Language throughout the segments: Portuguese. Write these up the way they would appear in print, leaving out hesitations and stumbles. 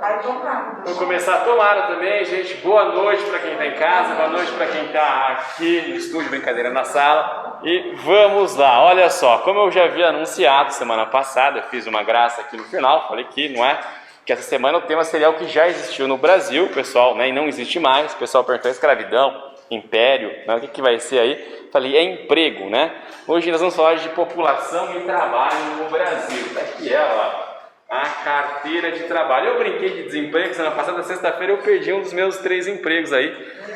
Aí tomaram. Vou começar, tomaram também, gente. Boa noite para quem está em casa, boa noite para quem está aqui no estúdio, brincadeira, na sala. E vamos lá, olha só, como eu já havia anunciado semana passada, eu fiz uma graça aqui no final, falei que não é, que essa semana o tema seria o que já existiu no Brasil, pessoal, né, e não existe mais. O pessoal perguntou escravidão, império, né, o que vai ser aí? Falei, é emprego, né? Hoje nós vamos falar de população e trabalho no Brasil. Aqui é, ó, a carteira de trabalho. Eu brinquei de desemprego semana passada, sexta-feira eu perdi um dos meus 3 empregos aí.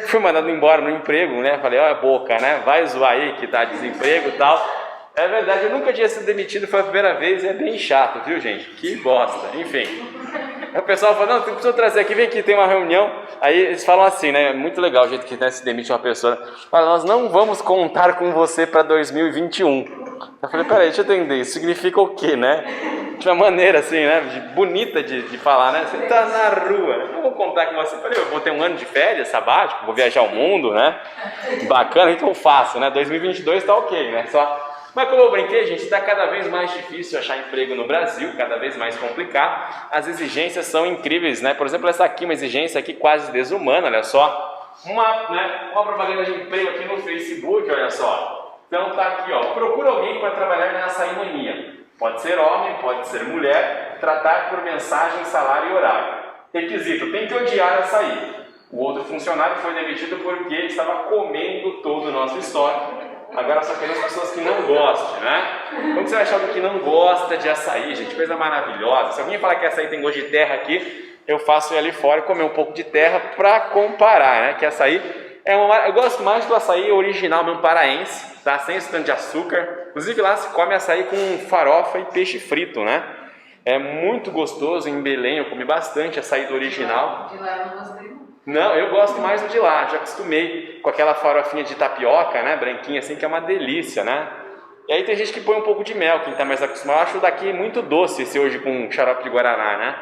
Fui mandado embora no emprego, né? Falei, olha a boca, né? Vai zoar aí que tá desemprego e tal. É verdade, eu nunca tinha sido demitido, foi a primeira vez, é bem chato, viu, gente? Que bosta, enfim. Aí o pessoal fala, não, precisa trazer aqui, vem aqui, tem uma reunião. Aí eles falam assim, né? É muito legal o jeito que, né, se demite uma pessoa. Fala, nós não vamos contar com você para 2021. Eu falei, peraí, deixa eu entender, isso significa o quê, né? De uma maneira assim, né? Bonita de falar, né? Você tá na rua, eu não vou contar com você. Eu falei, eu vou ter um ano de férias, sabático, vou viajar o mundo, né? Bacana, o que eu faço, né? 2022 tá ok, né? Só... Mas como eu brinquei, gente, está cada vez mais difícil achar emprego no Brasil, cada vez mais complicado. As exigências são incríveis, né? Por exemplo, essa aqui, uma exigência aqui quase desumana, olha só. Uma propaganda de emprego aqui no Facebook, olha só. Então tá aqui, ó. Procura alguém para trabalhar na açaí mania. Pode ser homem, pode ser mulher, tratar por mensagem, salário e horário. Requisito, tem que odiar açaí. O outro funcionário foi demitido porque estava comendo todo o nosso estoque. Agora só queremos pessoas que não gostem, né? Como você vai achar alguém que não gosta de açaí, gente? Coisa maravilhosa. Se alguém falar que açaí tem gosto de terra aqui, eu faço ir ali fora e comer um pouco de terra para comparar, né? Que açaí é eu gosto mais do açaí original, mesmo paraense, tá? Sem esse tanto de açúcar. Inclusive lá se come açaí com farofa e peixe frito, né? É muito gostoso. Em Belém eu comi bastante açaí do original. De lá eu não gostei. Não, eu gosto mais do de lá, já acostumei com aquela farofinha de tapioca, né, branquinha assim, que é uma delícia, né? E aí tem gente que põe um pouco de mel, quem tá mais acostumado. Eu acho daqui muito doce esse hoje com xarope de guaraná, né?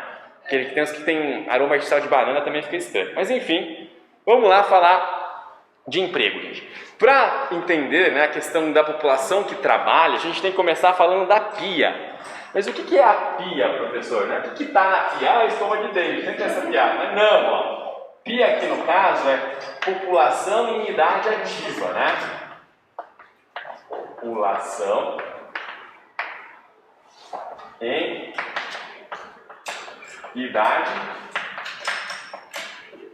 Aquele que tem uns que tem aroma de sal de banana também fica estranho. Mas enfim, vamos lá falar de emprego, gente. Para entender, né, a questão da população que trabalha, a gente tem que começar falando da pia. Mas o que é a pia, professor? Né? O que está na pia? Ah, a escova de dente, sempre tem essa piada. Mas não, ó. PIA aqui no caso é população em idade ativa, né? População em idade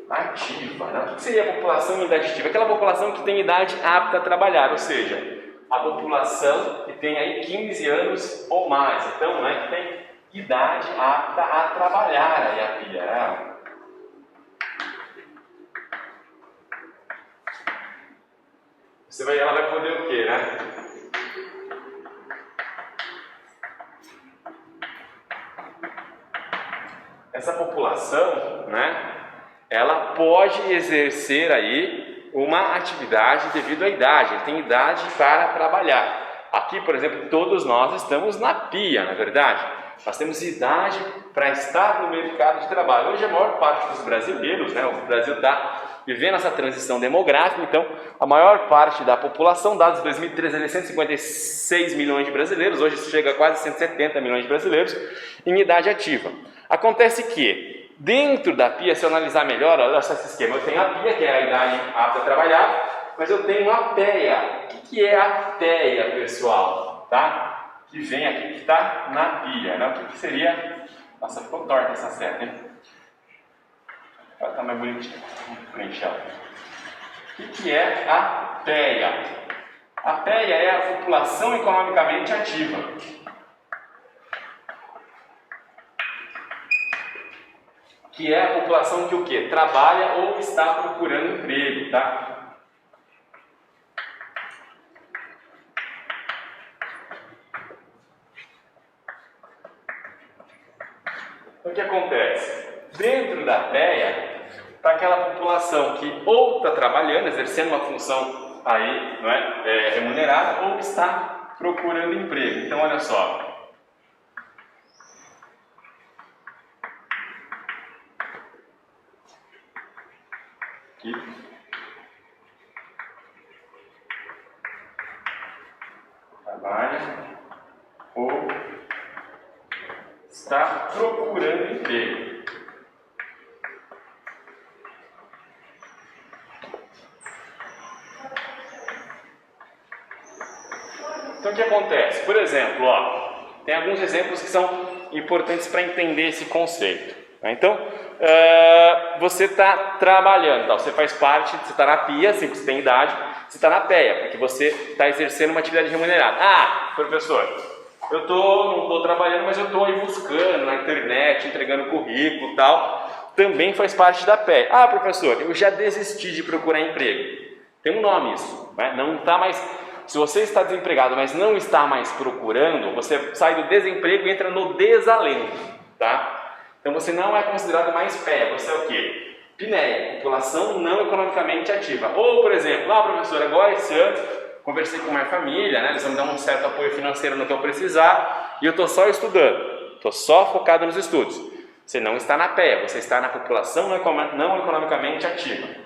ativa, né? O que seria a população em idade ativa? Aquela população que tem idade apta a trabalhar, ou seja, a população que tem aí 15 anos ou mais, então, né, que tem idade apta a trabalhar aí a PIA, né? Ela vai poder o quê, né? Essa população, né? Ela pode exercer aí uma atividade devido à idade. Ele tem idade para trabalhar. Aqui, por exemplo, todos nós estamos na PIA, na verdade. Nós temos idade para estar no mercado de trabalho. Hoje a maior parte dos brasileiros, né? O Brasil está vivendo essa transição demográfica, então a maior parte da população, dados de 2013, 156 milhões de brasileiros, hoje chega a quase 170 milhões de brasileiros em idade ativa. Acontece que, dentro da PIA, se eu analisar melhor, olha só esse esquema, eu tenho a PIA, que é a idade apta a trabalhar, mas eu tenho a PEA. O que é a PEA, pessoal? Tá? Que vem aqui, que está na PIA, né? O que seria... Nossa, ficou torta essa seta, hein? Ela está mais bonitinha. O que é a PEA? A PEA é a população economicamente ativa. Que é a população que o quê? Trabalha ou está procurando emprego, tá? Então, o que acontece? Dentro da PEA, para aquela população que ou está trabalhando, exercendo uma função aí, não é, remunerada, ou está procurando emprego. Então, olha só. Aqui. Trabalha ou está procurando emprego. Então o que acontece? Por exemplo, ó, tem alguns exemplos que são importantes para entender esse conceito. Então, você está trabalhando, tá? Você faz parte, você está na PIA, assim que você tem idade, você está na PEA, porque você está exercendo uma atividade remunerada. Ah, professor, não estou trabalhando, mas eu estou aí buscando na internet, entregando currículo e tal. Também faz parte da PEA. Ah, professor, eu já desisti de procurar emprego. Tem um nome isso, né? Não está mais. Se você está desempregado, mas não está mais procurando, você sai do desemprego e entra no desalento, tá? Então você não é considerado mais PEA, você é o quê? PNEA, população não economicamente ativa. Ou, por exemplo, professor, agora esse ano conversei com minha família, né? Eles vão me dar um certo apoio financeiro no que eu precisar e eu estou só estudando, estou só focado nos estudos. Você não está na PEA, você está na população não economicamente ativa.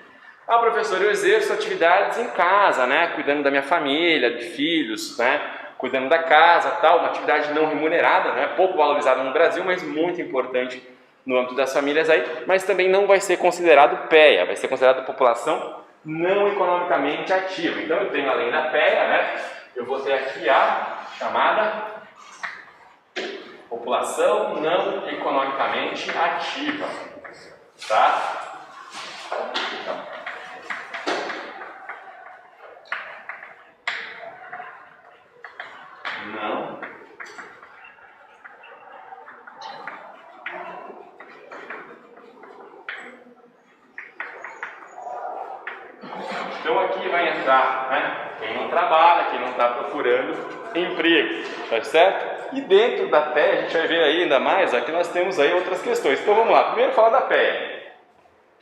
Ah, professor, eu exerço atividades em casa, né? Cuidando da minha família, de filhos, né? Cuidando da casa, tal, uma atividade não remunerada, né? Pouco valorizada no Brasil, mas muito importante no âmbito das famílias aí, mas também não vai ser considerado PEA, vai ser considerado população não economicamente ativa. Então eu tenho além da PEA, né? Eu vou ter aqui a chamada população não economicamente ativa, tá? Não. Então aqui vai entrar, né? Quem não trabalha, quem não está procurando emprego, tá certo? E dentro da PEA, a gente vai ver aí ainda mais, aqui nós temos aí outras questões. Então vamos lá, primeiro falar da PEA,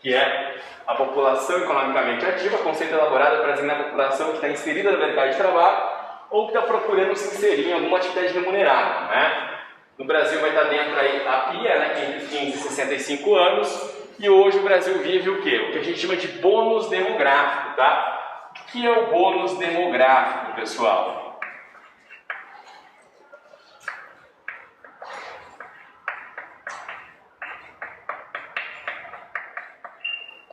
que é a população economicamente ativa, conceito elaborado para designar a população que está inserida no mercado de trabalho ou que está procurando se inserir em alguma atividade remunerada, né? No Brasil vai estar dentro aí a PIA, né, que é entre 15 e 65 anos, e hoje o Brasil vive o quê? O que a gente chama de bônus demográfico, tá? O que é o bônus demográfico, pessoal?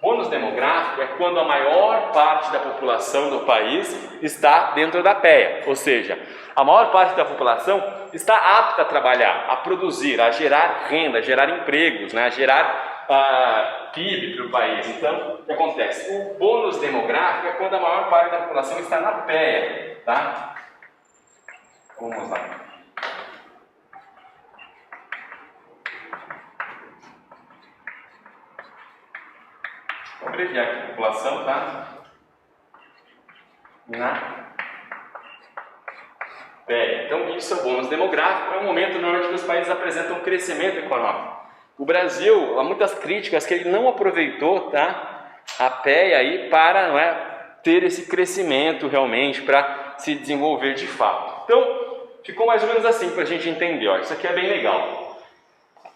Bônus demográfico é quando a maior parte da população do país está dentro da PEA, ou seja, a maior parte da população está apta a trabalhar, a produzir, a gerar renda, a gerar empregos, né, a gerar PIB para o país. Então, o que acontece? O bônus demográfico é quando a maior parte da população está na PEA, tá? Vamos lá. Vou abreviar aqui a população, tá? Na PEA. Então, isso é o bônus demográfico, é um momento normalmente que os países apresentam um crescimento econômico. O Brasil, há muitas críticas que ele não aproveitou, tá, a PEA aí para ter esse crescimento realmente, para se desenvolver de fato. Então, ficou mais ou menos assim para a gente entender. Ó, isso aqui é bem legal.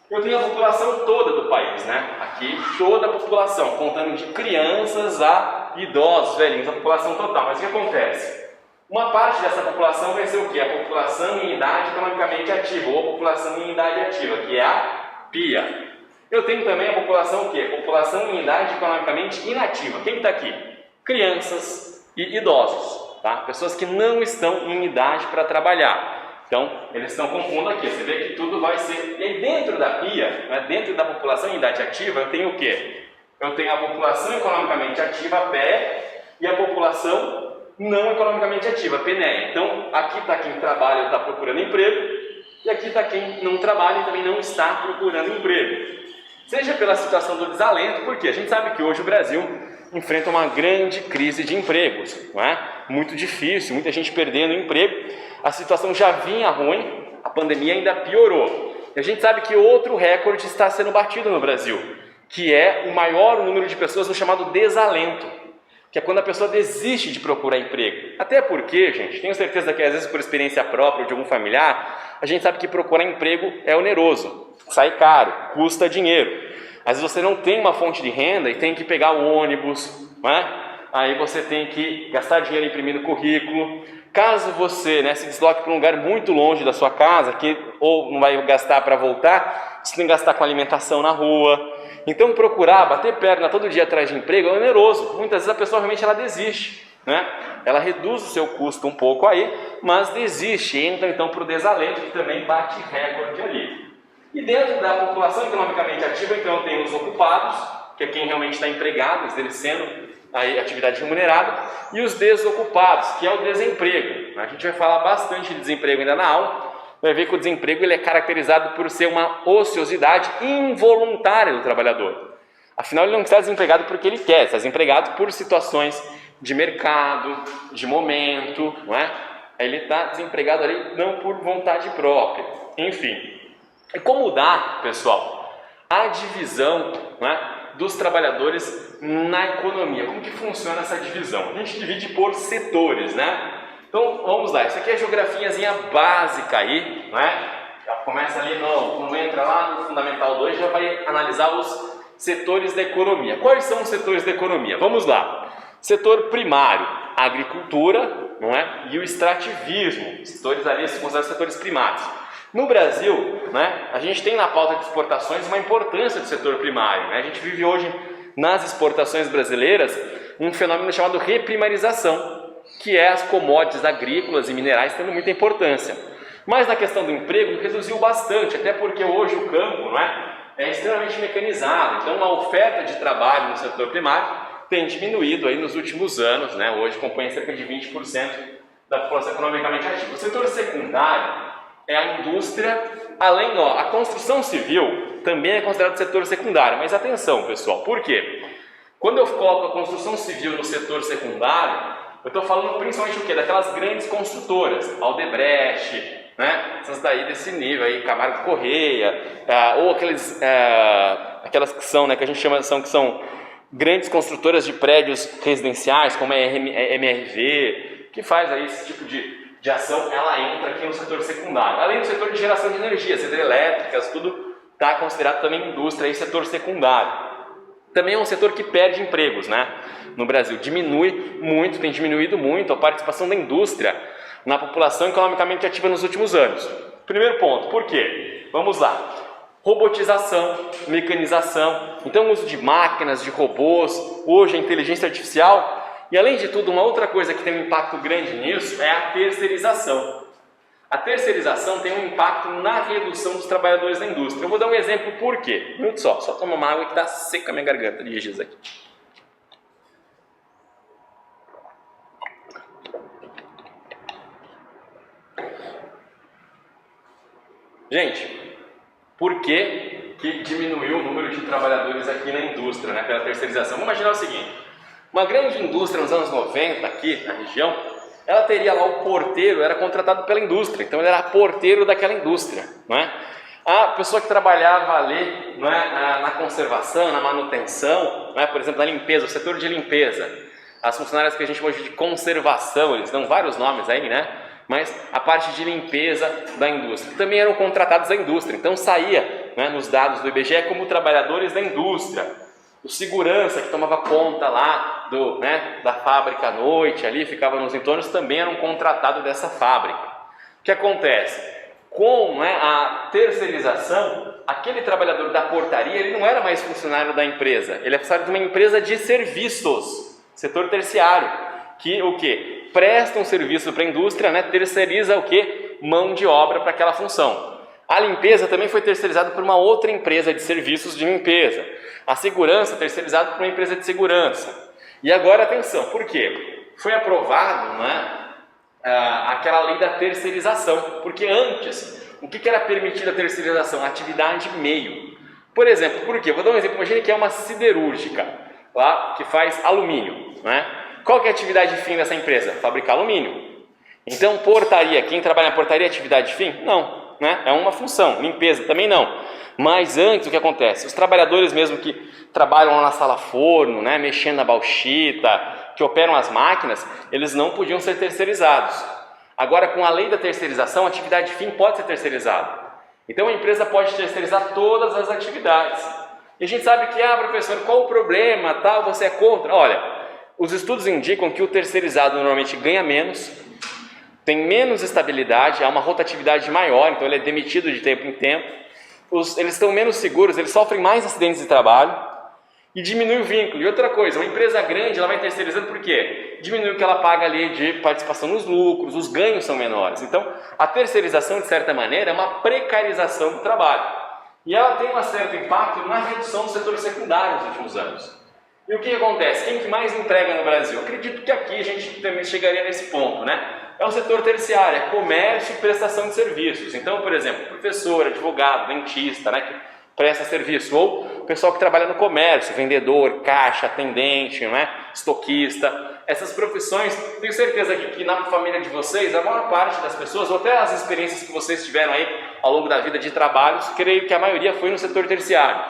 Eu tenho a população toda do país, né? Aqui, toda a população, contando de crianças a idosos, velhinhos, a população total. Mas o que acontece? Uma parte dessa população vai ser o quê? A população em idade economicamente ativa, ou a população em idade ativa, que é a PIA. Eu tenho também a população o quê? População em idade economicamente inativa. Quem está aqui? Crianças e idosos, tá? Pessoas que não estão em idade para trabalhar. Então, eles estão compondo aqui. Você vê que tudo vai ser... E aí, dentro da PIA, né, dentro da população em idade ativa, eu tenho o quê? Eu tenho a população economicamente ativa, a PEA, e a população não economicamente ativa, a PNEA. Então, aqui está quem trabalha ou está procurando emprego, e aqui está quem não trabalha e também não está procurando emprego. Seja pela situação do desalento, porque a gente sabe que hoje o Brasil enfrenta uma grande crise de empregos, não é? Muito difícil, muita gente perdendo emprego. A situação já vinha ruim, a pandemia ainda piorou. E a gente sabe que outro recorde está sendo batido no Brasil, que é o maior número de pessoas no chamado desalento, que é quando a pessoa desiste de procurar emprego. Até porque, gente, tenho certeza que às vezes por experiência própria ou de algum familiar, a gente sabe que procurar emprego é oneroso, sai caro, custa dinheiro. Às vezes você não tem uma fonte de renda e tem que pegar o ônibus, não é? Aí você tem que gastar dinheiro imprimindo currículo. Caso você, né, se desloque para um lugar muito longe da sua casa, que ou não vai gastar para voltar, você tem que gastar com alimentação na rua. Então procurar, bater perna todo dia atrás de emprego é oneroso. Muitas vezes a pessoa realmente ela desiste. né? Ela reduz o seu custo um pouco aí, mas desiste, entra então para o desalento, que também bate recorde ali. E dentro da população economicamente ativa, então, tem os ocupados, que é quem realmente está empregado, exercendo a atividade remunerada, e os desocupados, que é o desemprego. A gente vai falar bastante de desemprego ainda na aula, vai ver que o desemprego ele é caracterizado por ser uma ociosidade involuntária do trabalhador. Afinal, ele não está desempregado porque ele quer, está desempregado por situações de mercado, de momento, não é? Ele está desempregado ali não por vontade própria. Enfim, e como dá, pessoal, a divisão, não é, dos trabalhadores na economia? Como que funciona essa divisão? A gente divide por setores, né? Então, vamos lá. Isso aqui é geografiazinha básica aí, não é? Já começa ali, quando entra lá no Fundamental 2, já vai analisar os setores da economia. Quais são os setores da economia? Vamos lá. Setor primário, agricultura, não é? E o extrativismo. Setores ali se consideram setores primários. No Brasil, né, a gente tem na pauta de exportações uma importância do setor primário, né? A gente vive hoje nas exportações brasileiras um fenômeno chamado reprimarização, que é as commodities agrícolas e minerais tendo muita importância. Mas na questão do emprego reduziu bastante, até porque hoje o campo, não é extremamente mecanizado. Então a oferta de trabalho no setor primário tem diminuído aí nos últimos anos, né? Hoje compõe cerca de 20% da população economicamente ativa. O setor secundário é a indústria, a construção civil também é considerado setor secundário, mas atenção, pessoal, por quê? Quando eu coloco a construção civil no setor secundário, eu estou falando principalmente o quê? Daquelas grandes construtoras, Aldebrecht, né? Essas daí desse nível aí, Camargo Correia, ou aquelas que são, né, que a gente chama que são grandes construtoras de prédios residenciais, como a MRV, que faz aí esse tipo de ação, ela entra aqui no setor secundário. Além do setor de geração de energia, hidrelétricas, tudo está considerado também indústria e setor secundário. Também é um setor que perde empregos, né? No Brasil, diminui muito, tem diminuído muito a participação da indústria na população economicamente ativa nos últimos anos. Primeiro ponto, por quê? Vamos lá. Robotização, mecanização, então o uso de máquinas, de robôs, hoje a inteligência artificial. E além de tudo, uma outra coisa que tem um impacto grande nisso é a terceirização. A terceirização tem um impacto na redução dos trabalhadores da indústria. Eu vou dar um exemplo por quê. Um minuto só tomar uma água que está seca a minha garganta de giz aqui. Gente, por que diminuiu o número de trabalhadores aqui na indústria, né, pela terceirização? Vamos imaginar o seguinte. Uma grande indústria nos anos 90 aqui na região, ela teria lá o porteiro, era contratado pela indústria, então ele era porteiro daquela indústria, não é? A pessoa que trabalhava ali, não é, na conservação, na manutenção, não é? Por exemplo, na limpeza, o setor de limpeza, as funcionárias que a gente chama de conservação, eles dão vários nomes aí, né? Mas a parte de limpeza da indústria, também eram contratados da indústria, então saía, né, nos dados do IBGE como trabalhadores da indústria. O segurança que tomava conta lá da fábrica à noite, ali ficava nos entornos, também era um contratado dessa fábrica. O que acontece? Com a terceirização, aquele trabalhador da portaria, ele não era mais funcionário da empresa, ele é funcionário de uma empresa de serviços, setor terciário, que o quê? Presta um serviço para a indústria, né? Terceiriza o quê? Mão de obra para aquela função. A limpeza também foi terceirizada por uma outra empresa de serviços de limpeza. A segurança terceirizada por uma empresa de segurança. E agora atenção, por quê? Foi aprovado, aquela lei da terceirização, porque antes, o que era permitido a terceirização? Atividade meio. Por exemplo, por quê? Vou dar um exemplo, imagine que é uma siderúrgica lá, que faz alumínio, né? Qual que é a atividade fim dessa empresa? Fabricar alumínio. Então, portaria, quem trabalha na portaria é atividade fim? Não, né? É uma função. Limpeza também não. Mas antes, o que acontece? Os trabalhadores mesmo que trabalham lá na sala forno, né, mexendo na bauxita, que operam as máquinas, eles não podiam ser terceirizados. Agora, com a lei da terceirização, a atividade fim pode ser terceirizada. Então, a empresa pode terceirizar todas as atividades. E a gente sabe que, professor, qual o problema? Tal, você é contra? Olha, os estudos indicam que o terceirizado normalmente ganha menos, tem menos estabilidade, há uma rotatividade maior, então ele é demitido de tempo em tempo. Eles estão menos seguros, eles sofrem mais acidentes de trabalho e diminui o vínculo. E outra coisa, uma empresa grande, ela vai terceirizando por quê? Diminui o que ela paga ali de participação nos lucros, os ganhos são menores. Então, a terceirização, de certa maneira, é uma precarização do trabalho. E ela tem um certo impacto na redução do setor secundário nos últimos anos. E o que acontece? Quem que mais emprega no Brasil? Acredito que aqui a gente também chegaria nesse ponto, né? É o setor terciário, é comércio e prestação de serviços. Então, por exemplo, professor, advogado, dentista, né, que presta serviço, ou o pessoal que trabalha no comércio, vendedor, caixa, atendente, né, estoquista. Essas profissões, tenho certeza que na família de vocês, a maior parte das pessoas, ou até as experiências que vocês tiveram aí ao longo da vida de trabalhos, creio que a maioria foi no setor terciário.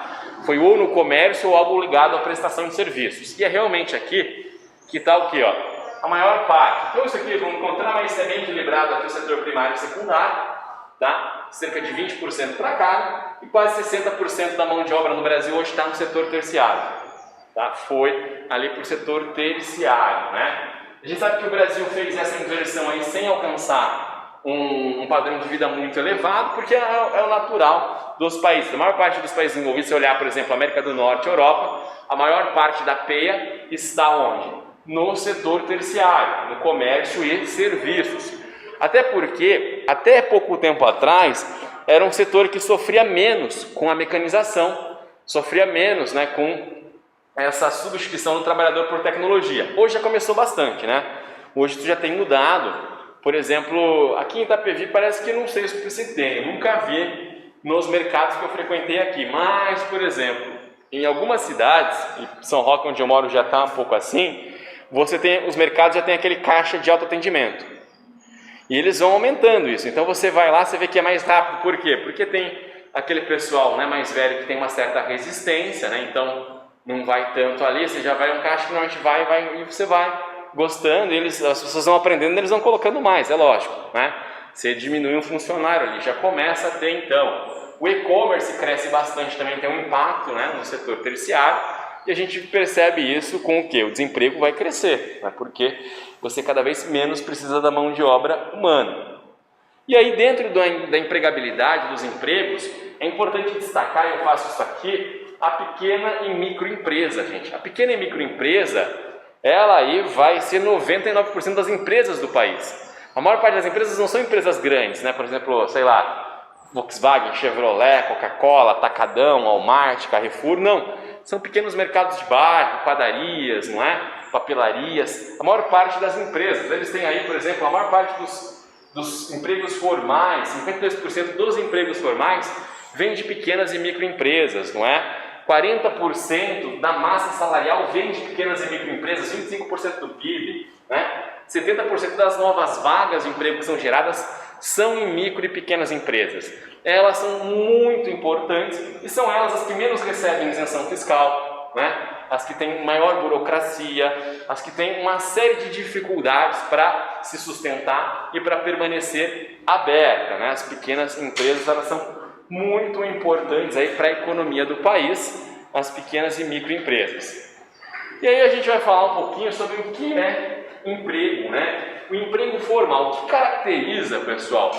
Foi ou no comércio ou algo ligado à prestação de serviços. E é realmente aqui que está o quê? A maior parte. Então isso aqui vamos encontrar, mas é bem equilibrado aqui o setor primário e secundário, tá? Cerca de 20% para cá, e quase 60% da mão de obra no Brasil hoje está no setor terciário, tá? Foi ali para o setor terciário, né? A gente sabe que o Brasil fez essa inversão aí sem alcançar um padrão de vida muito elevado, porque é o natural dos países. A maior parte dos países envolvidos, se olhar, por exemplo, América do Norte, Europa, a maior parte da peia está onde? No setor terciário, no comércio e serviços. Até porque, até pouco tempo atrás, era um setor que sofria menos com a mecanização, sofria menos, né, com essa substituição do trabalhador por tecnologia. Hoje já começou bastante, né? Hoje isso já tem mudado. Por exemplo, aqui em Itapevi parece que não sei se tem, eu nunca vi nos mercados que eu frequentei aqui, mas, por exemplo, em algumas cidades, e São Roque, onde eu moro, já está um pouco assim, os mercados já tem aquele caixa de autoatendimento. E eles vão aumentando isso. Então você vai lá, você vê que é mais rápido. Por quê? Porque tem aquele pessoal, né, mais velho que tem uma certa resistência, né? Então não vai tanto ali, você já vai um caixa que normalmente vai e você vai gostando, e as pessoas vão aprendendo, eles vão colocando mais, é lógico, né? Você diminui um funcionário ali, já começa a ter então. O e-commerce cresce bastante também, tem um impacto, né, no setor terciário. E a gente percebe isso com o quê? O desemprego vai crescer, né? Porque você cada vez menos precisa da mão de obra humana. E aí dentro da empregabilidade, dos empregos, é importante destacar, eu faço isso aqui, a pequena e microempresa, gente. A pequena e microempresa, ela aí vai ser 99% das empresas do país. A maior parte das empresas não são empresas grandes, né? Por exemplo, sei lá, Volkswagen, Chevrolet, Coca-Cola, Atacadão, Walmart, Carrefour, não. São pequenos mercados de bairro, padarias, não é? Papelarias. A maior parte das empresas, eles têm aí, por exemplo, a maior parte dos empregos formais, 52% dos empregos formais vem de pequenas e microempresas, não é? 40% da massa salarial vem de pequenas e microempresas, 25% do PIB, né? 70% das novas vagas de emprego que são geradas são em micro e pequenas empresas. Elas são muito importantes e são elas as que menos recebem isenção fiscal, né? As que têm maior burocracia, as que têm uma série de dificuldades para se sustentar e para permanecer aberta, né? As pequenas empresas, elas são muito importantes aí para a economia do país, as pequenas e microempresas. E aí a gente vai falar um pouquinho sobre o que é emprego, né? O emprego formal. O que caracteriza, pessoal,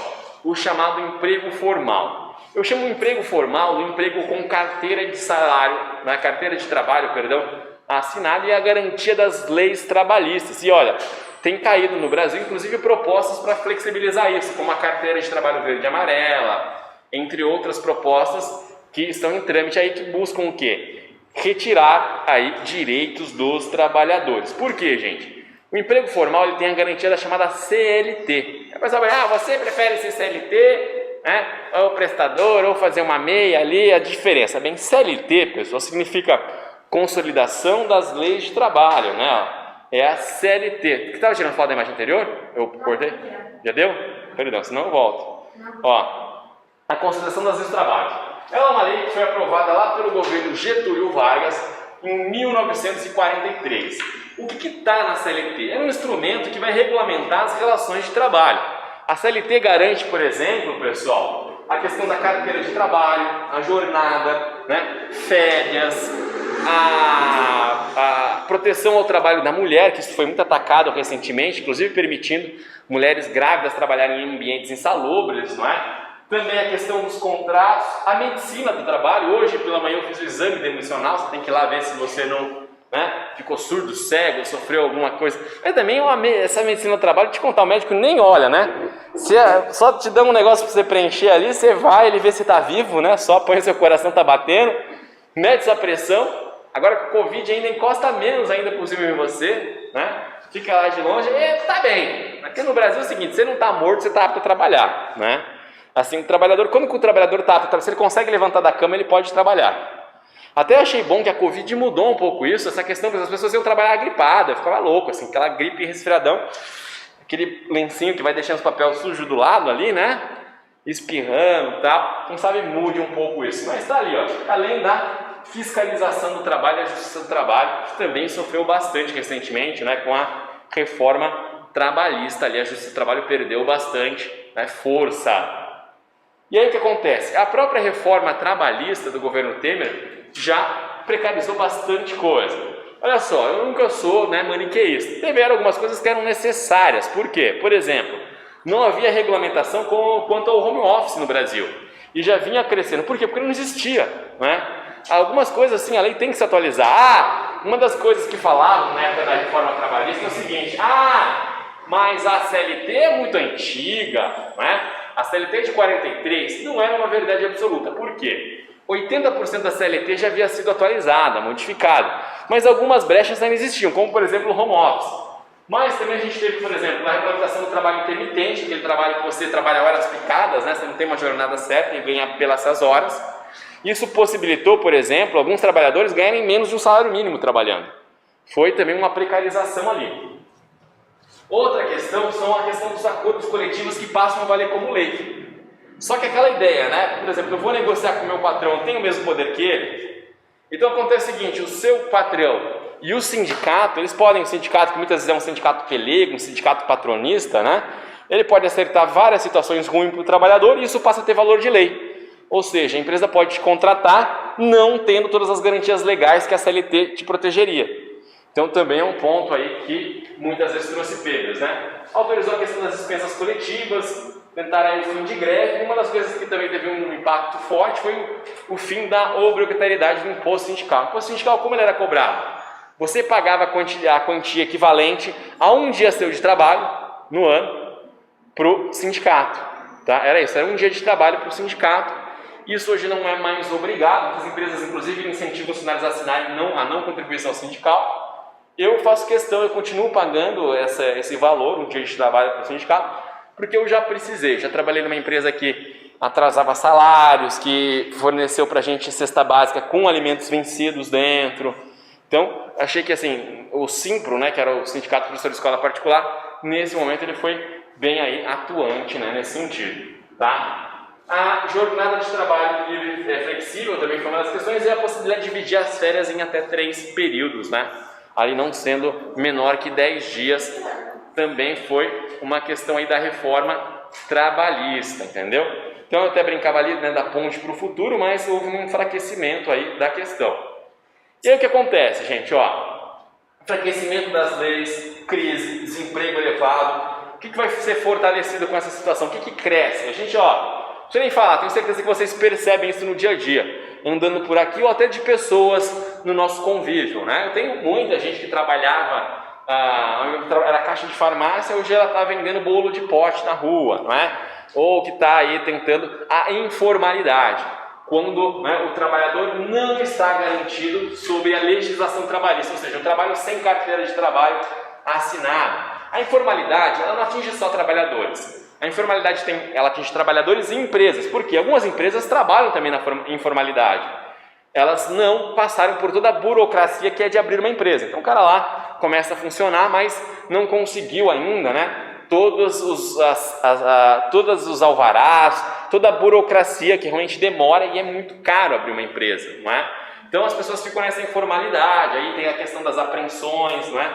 o chamado emprego formal? Eu chamo o emprego formal do emprego com carteira de salário, né? Carteira de trabalho, perdão, assinada, e a garantia das leis trabalhistas. E olha, tem caído no Brasil, inclusive, propostas para flexibilizar isso, como a carteira de trabalho verde e amarela, entre outras propostas que estão em trâmite aí, que buscam o quê? Retirar aí direitos dos trabalhadores. Por quê, gente? O emprego formal, ele tem a garantia da chamada CLT. A pessoa vai, você prefere ser CLT, né? Ou prestador, ou fazer uma meia ali, a diferença. Bem, CLT, pessoal, significa Consolidação das Leis de Trabalho, né? É a CLT. Você estava tirando foto da imagem anterior? Eu cortei? Já deu? Perdão, senão eu volto. Ó, a Consolidação das Leis de Trabalho. Ela é uma lei que foi aprovada lá pelo governo Getúlio Vargas em 1943. O que está na CLT? É um instrumento que vai regulamentar as relações de trabalho. A CLT garante, por exemplo, pessoal, a questão da carteira de trabalho, a jornada, né, férias, a proteção ao trabalho da mulher, que isso foi muito atacado recentemente, inclusive permitindo mulheres grávidas trabalharem em ambientes insalubres, não é? Também a questão dos contratos, a medicina do trabalho. Hoje pela manhã eu fiz o exame demissional, você tem que ir lá ver se você não ficou surdo, cego, sofreu alguma coisa. Mas também essa medicina do trabalho, te contar, o médico nem olha, né? Só te dá um negócio para você preencher ali, você vai, ele vê se está vivo, né? Só põe seu coração tá batendo, mede sua pressão. Agora que o Covid ainda encosta menos ainda possível em você, né? Fica lá de longe e tá bem. Aqui no Brasil é o seguinte, você não está morto, você está apto a trabalhar, né? Assim, o trabalhador, quando o trabalhador está apto, se ele consegue levantar da cama, ele pode trabalhar. Até achei bom que a Covid mudou um pouco isso, essa questão que as pessoas iam trabalhar gripada, eu ficava louco, assim, aquela gripe e resfriadão, aquele lencinho que vai deixando os papéis sujos do lado ali, né? Espirrando e tal. Quem sabe mude um pouco isso. Mas está ali, ó, além da fiscalização do trabalho, a justiça do trabalho, que também sofreu bastante recentemente, né, com a reforma trabalhista ali, a justiça do trabalho perdeu bastante, né, força. E aí o que acontece? A própria reforma trabalhista do governo Temer já precarizou bastante coisa. Olha só, eu nunca sou maniqueísta. Tiveram algumas coisas que eram necessárias. Por quê? Por exemplo, não havia regulamentação quanto ao home office no Brasil. E já vinha crescendo. Por quê? Porque não existia, né? Algumas coisas assim, a lei tem que se atualizar. Uma das coisas que falavam na época da reforma trabalhista é o seguinte: mas a CLT é muito antiga, né? A CLT de 43 não era uma verdade absoluta. Por quê? 80% da CLT já havia sido atualizada, modificada, mas algumas brechas ainda existiam, como por exemplo o home office. Mas também a gente teve, por exemplo, a regulamentação do trabalho intermitente, aquele trabalho que você trabalha horas picadas, né? Você não tem uma jornada certa e ganha pelas essas horas. Isso possibilitou, por exemplo, alguns trabalhadores ganharem menos de um salário mínimo trabalhando. Foi também uma precarização ali. Outra questão são a questão dos acordos coletivos que passam a valer como lei. Só que aquela ideia, né? Por exemplo, eu vou negociar com o meu patrão, tem o mesmo poder que ele? Então acontece o seguinte: o seu patrão e o sindicato, eles podem, o sindicato que muitas vezes é um sindicato pelego, um sindicato patronista, né? Ele pode acertar várias situações ruins para o trabalhador e isso passa a ter valor de lei. Ou seja, a empresa pode te contratar não tendo todas as garantias legais que a CLT te protegeria. Então também é um ponto aí que muitas vezes trouxe perdas, né? Autorizou a questão das dispensas coletivas, tentaram aí o fim de greve. Uma das coisas que também teve um impacto forte foi o fim da obrigatoriedade do imposto sindical. O imposto sindical, como ele era cobrado? Você pagava a quantia equivalente a um dia seu de trabalho no ano para o sindicato. Tá? Era isso, era um dia de trabalho para o sindicato. Isso hoje não é mais obrigado. As empresas, inclusive, incentivam os funcionários a assinarem a não contribuição sindical. Eu faço questão, eu continuo pagando esse valor, um dia de trabalho para o sindicato, porque eu já precisei, já trabalhei numa empresa que atrasava salários, que forneceu para a gente cesta básica com alimentos vencidos dentro. Então, achei que assim, o Simpro, né, que era o Sindicato de Professores de Escola Particular, nesse momento ele foi bem aí atuante, né, nesse sentido. Tá? A jornada de trabalho livre flexível também foi uma das questões, e a possibilidade de dividir as férias em até 3 períodos, né? Ali não sendo menor que 10 dias, também foi uma questão aí da reforma trabalhista, entendeu? Então eu até brincava ali, né, da ponte para o futuro, mas houve um enfraquecimento aí da questão. E aí o que acontece, gente? Enfraquecimento das leis, crise, desemprego elevado. O que vai ser fortalecido com essa situação? O que cresce? A gente, deixa eu nem falar, tenho certeza que vocês percebem isso no dia a dia, andando por aqui ou até de pessoas no nosso convívio, né? Eu tenho muita gente que trabalhava, era caixa de farmácia, hoje ela está vendendo bolo de pote na rua, não é? Ou que está aí tentando a informalidade, quando, né, o trabalhador não está garantido sobre a legislação trabalhista, ou seja, o trabalho sem carteira de trabalho assinada. A informalidade, ela não atinge só trabalhadores. A informalidade ela atinge trabalhadores e empresas, porque algumas empresas trabalham também na informalidade. Elas não passaram por toda a burocracia que é de abrir uma empresa. Então o cara lá começa a funcionar, mas não conseguiu ainda, né, todos os alvarás, toda a burocracia que realmente demora e é muito caro abrir uma empresa, não é? Então as pessoas ficam nessa informalidade, aí tem a questão das apreensões, não é?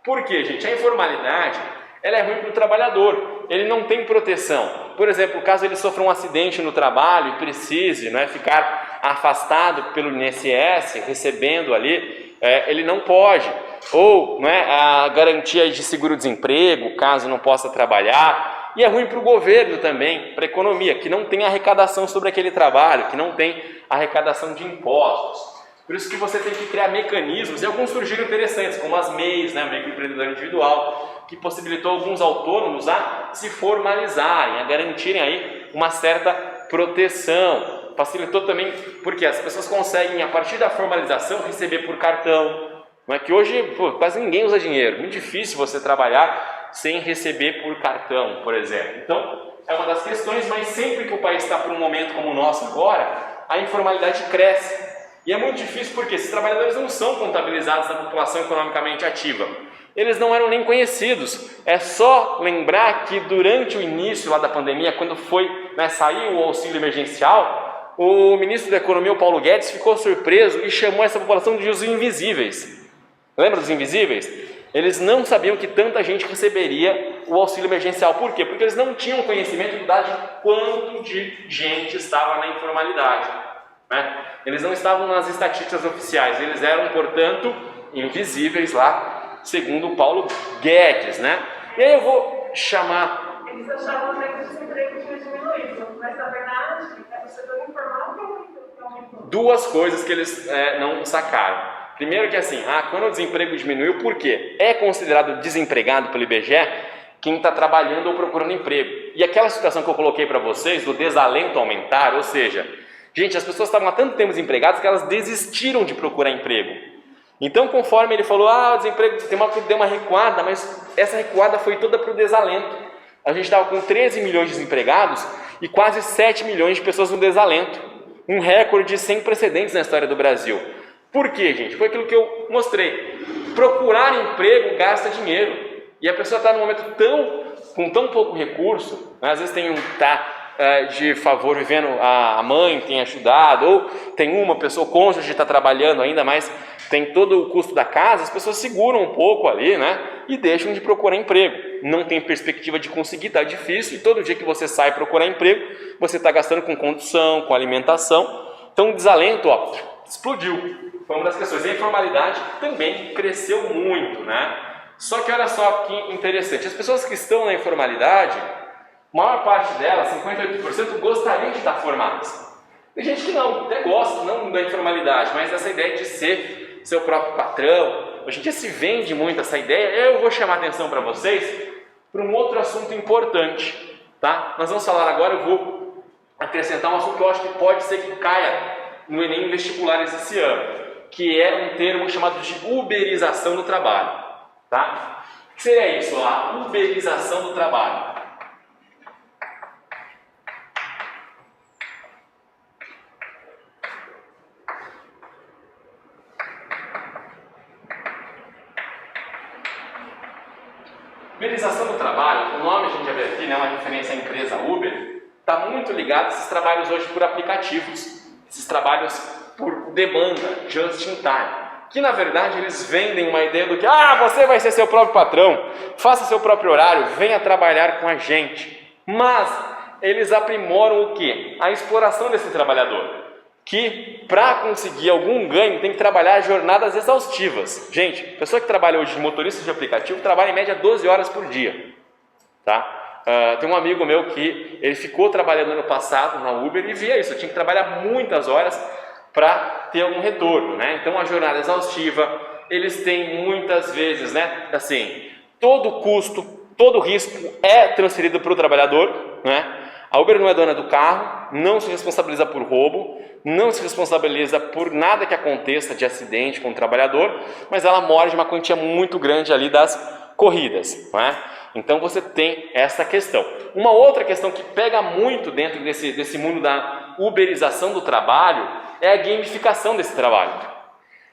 Por quê, gente? A informalidade, ela é ruim para o trabalhador, ele não tem proteção. Por exemplo, caso ele sofra um acidente no trabalho e precise, né, ficar afastado pelo INSS, recebendo ali, ele não pode. Ou, né, a garantia de seguro-desemprego, caso não possa trabalhar, E é ruim para o governo também, para a economia, que não tem arrecadação sobre aquele trabalho, que não tem arrecadação de impostos. Por isso que você tem que criar mecanismos, e alguns surgiram interessantes, como as MEIs, né, microempreendedor individual, que possibilitou alguns autônomos a se formalizarem, a garantirem aí uma certa proteção. Facilitou também, porque as pessoas conseguem, a partir da formalização, receber por cartão. Não é que hoje quase ninguém usa dinheiro, muito difícil você trabalhar sem receber por cartão, por exemplo. Então, é uma das questões, mas sempre que o país está por um momento como o nosso agora, a informalidade cresce. E é muito difícil porque esses trabalhadores não são contabilizados na população economicamente ativa. Eles não eram nem conhecidos. É só lembrar que durante o início lá da pandemia, quando saiu o auxílio emergencial, o ministro da Economia, o Paulo Guedes, ficou surpreso e chamou essa população de os invisíveis. Lembra dos invisíveis? Eles não sabiam que tanta gente receberia o auxílio emergencial. Por quê? Porque eles não tinham conhecimento de quanto de gente estava na informalidade, né? Eles não estavam nas estatísticas oficiais, eles eram, portanto, invisíveis lá, segundo o Paulo Guedes, né? E aí eu vou chamar... Eles achavam até que o desemprego tinha diminuído, mas na verdade é o setor informal que aumentou. Duas coisas que eles não sacaram. Primeiro que assim, quando o desemprego diminuiu, por quê? É considerado desempregado pelo IBGE quem está trabalhando ou procurando emprego. E aquela situação que eu coloquei para vocês, do desalento aumentar, ou seja... Gente, as pessoas estavam há tanto tempo desempregadas que elas desistiram de procurar emprego. Então, conforme ele falou, o desemprego deu uma recuada, mas essa recuada foi toda para o desalento. A gente estava com 13 milhões de desempregados e quase 7 milhões de pessoas no desalento. Um recorde sem precedentes na história do Brasil. Por quê, gente? Foi aquilo que eu mostrei. Procurar emprego gasta dinheiro. E a pessoa está num momento com tão pouco recurso, né? Às vezes tem de favor vivendo, a mãe tem ajudado, ou tem uma pessoa, o cônjuge está trabalhando ainda, mas tem todo o custo da casa, as pessoas seguram um pouco ali, né? E deixam de procurar emprego. Não tem perspectiva de conseguir, está difícil, e todo dia que você sai procurar emprego, você está gastando com condução, com alimentação. Então o desalento, explodiu. Foi uma das questões. E a informalidade também cresceu muito, né? Só que olha só que interessante, as pessoas que estão na informalidade, a maior parte delas, 58%, gostariam de estar formadas. Tem gente que não, até gosta, não da informalidade, mas dessa ideia de ser seu próprio patrão. Hoje em dia se vende muito essa ideia. Eu vou chamar a atenção para vocês para um outro assunto importante, tá? Nós vamos falar agora, eu vou acrescentar um assunto que eu acho que pode ser que caia no Enem vestibulares esse ano, que é um termo chamado de uberização do trabalho, tá? O que seria isso lá? Uberização do trabalho. Uberização do trabalho, o nome a gente já vê aqui, né, uma referência à empresa Uber, está muito ligado a esses trabalhos hoje por aplicativos, esses trabalhos por demanda, just in time, que na verdade eles vendem uma ideia do que, você vai ser seu próprio patrão, faça seu próprio horário, venha trabalhar com a gente, mas eles aprimoram o que? A exploração desse trabalhador, que para conseguir algum ganho tem que trabalhar jornadas exaustivas. Gente, a pessoa que trabalha hoje de motorista de aplicativo trabalha em média 12 horas por dia, tá? Tem um amigo meu que ele ficou trabalhando ano passado na Uber e via isso, eu tinha que trabalhar muitas horas para ter algum retorno, né? Então a jornada exaustiva, eles têm muitas vezes, né? Assim, todo custo, todo risco é transferido para o trabalhador, né? A Uber não é dona do carro, não se responsabiliza por roubo, não se responsabiliza por nada que aconteça de acidente com o trabalhador, mas ela morde uma quantia muito grande ali das corridas, não é? Então você tem essa questão. Uma outra questão que pega muito dentro desse mundo da uberização do trabalho é a gamificação desse trabalho.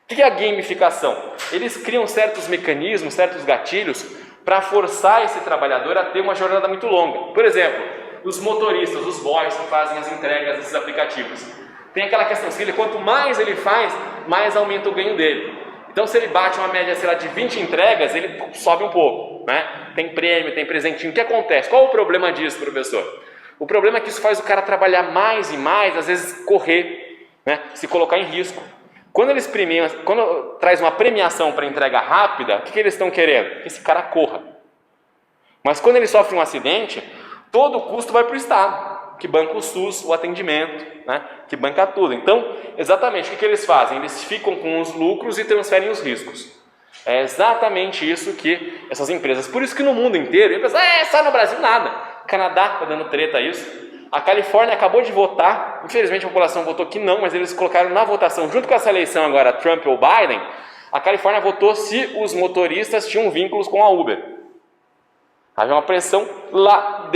O que é a gamificação? Eles criam certos mecanismos, certos gatilhos para forçar esse trabalhador a ter uma jornada muito longa. Por exemplo, os motoristas, os boys que fazem as entregas desses aplicativos. Tem aquela questão, quanto mais ele faz, mais aumenta o ganho dele. Então se ele bate uma média, sei lá, de 20 entregas, ele sobe um pouco, né? Tem prêmio, tem presentinho. O que acontece? Qual o problema disso, professor? O problema é que isso faz o cara trabalhar mais e mais, às vezes correr, né? Se colocar em risco. Quando traz uma premiação para entrega rápida, o que eles estão querendo? Que esse cara corra. Mas quando ele sofre um acidente, todo o custo vai para o Estado, que banca o SUS, o atendimento, né? Que banca tudo. Então, exatamente, o que eles fazem? Eles ficam com os lucros e transferem os riscos. É exatamente isso que essas empresas... Por isso que no mundo inteiro, só no Brasil nada. Canadá está dando treta a isso. A Califórnia acabou de votar, infelizmente a população votou que não, mas eles colocaram na votação, junto com essa eleição agora, Trump ou Biden, a Califórnia votou se os motoristas tinham vínculos com a Uber. Havia uma pressão lá,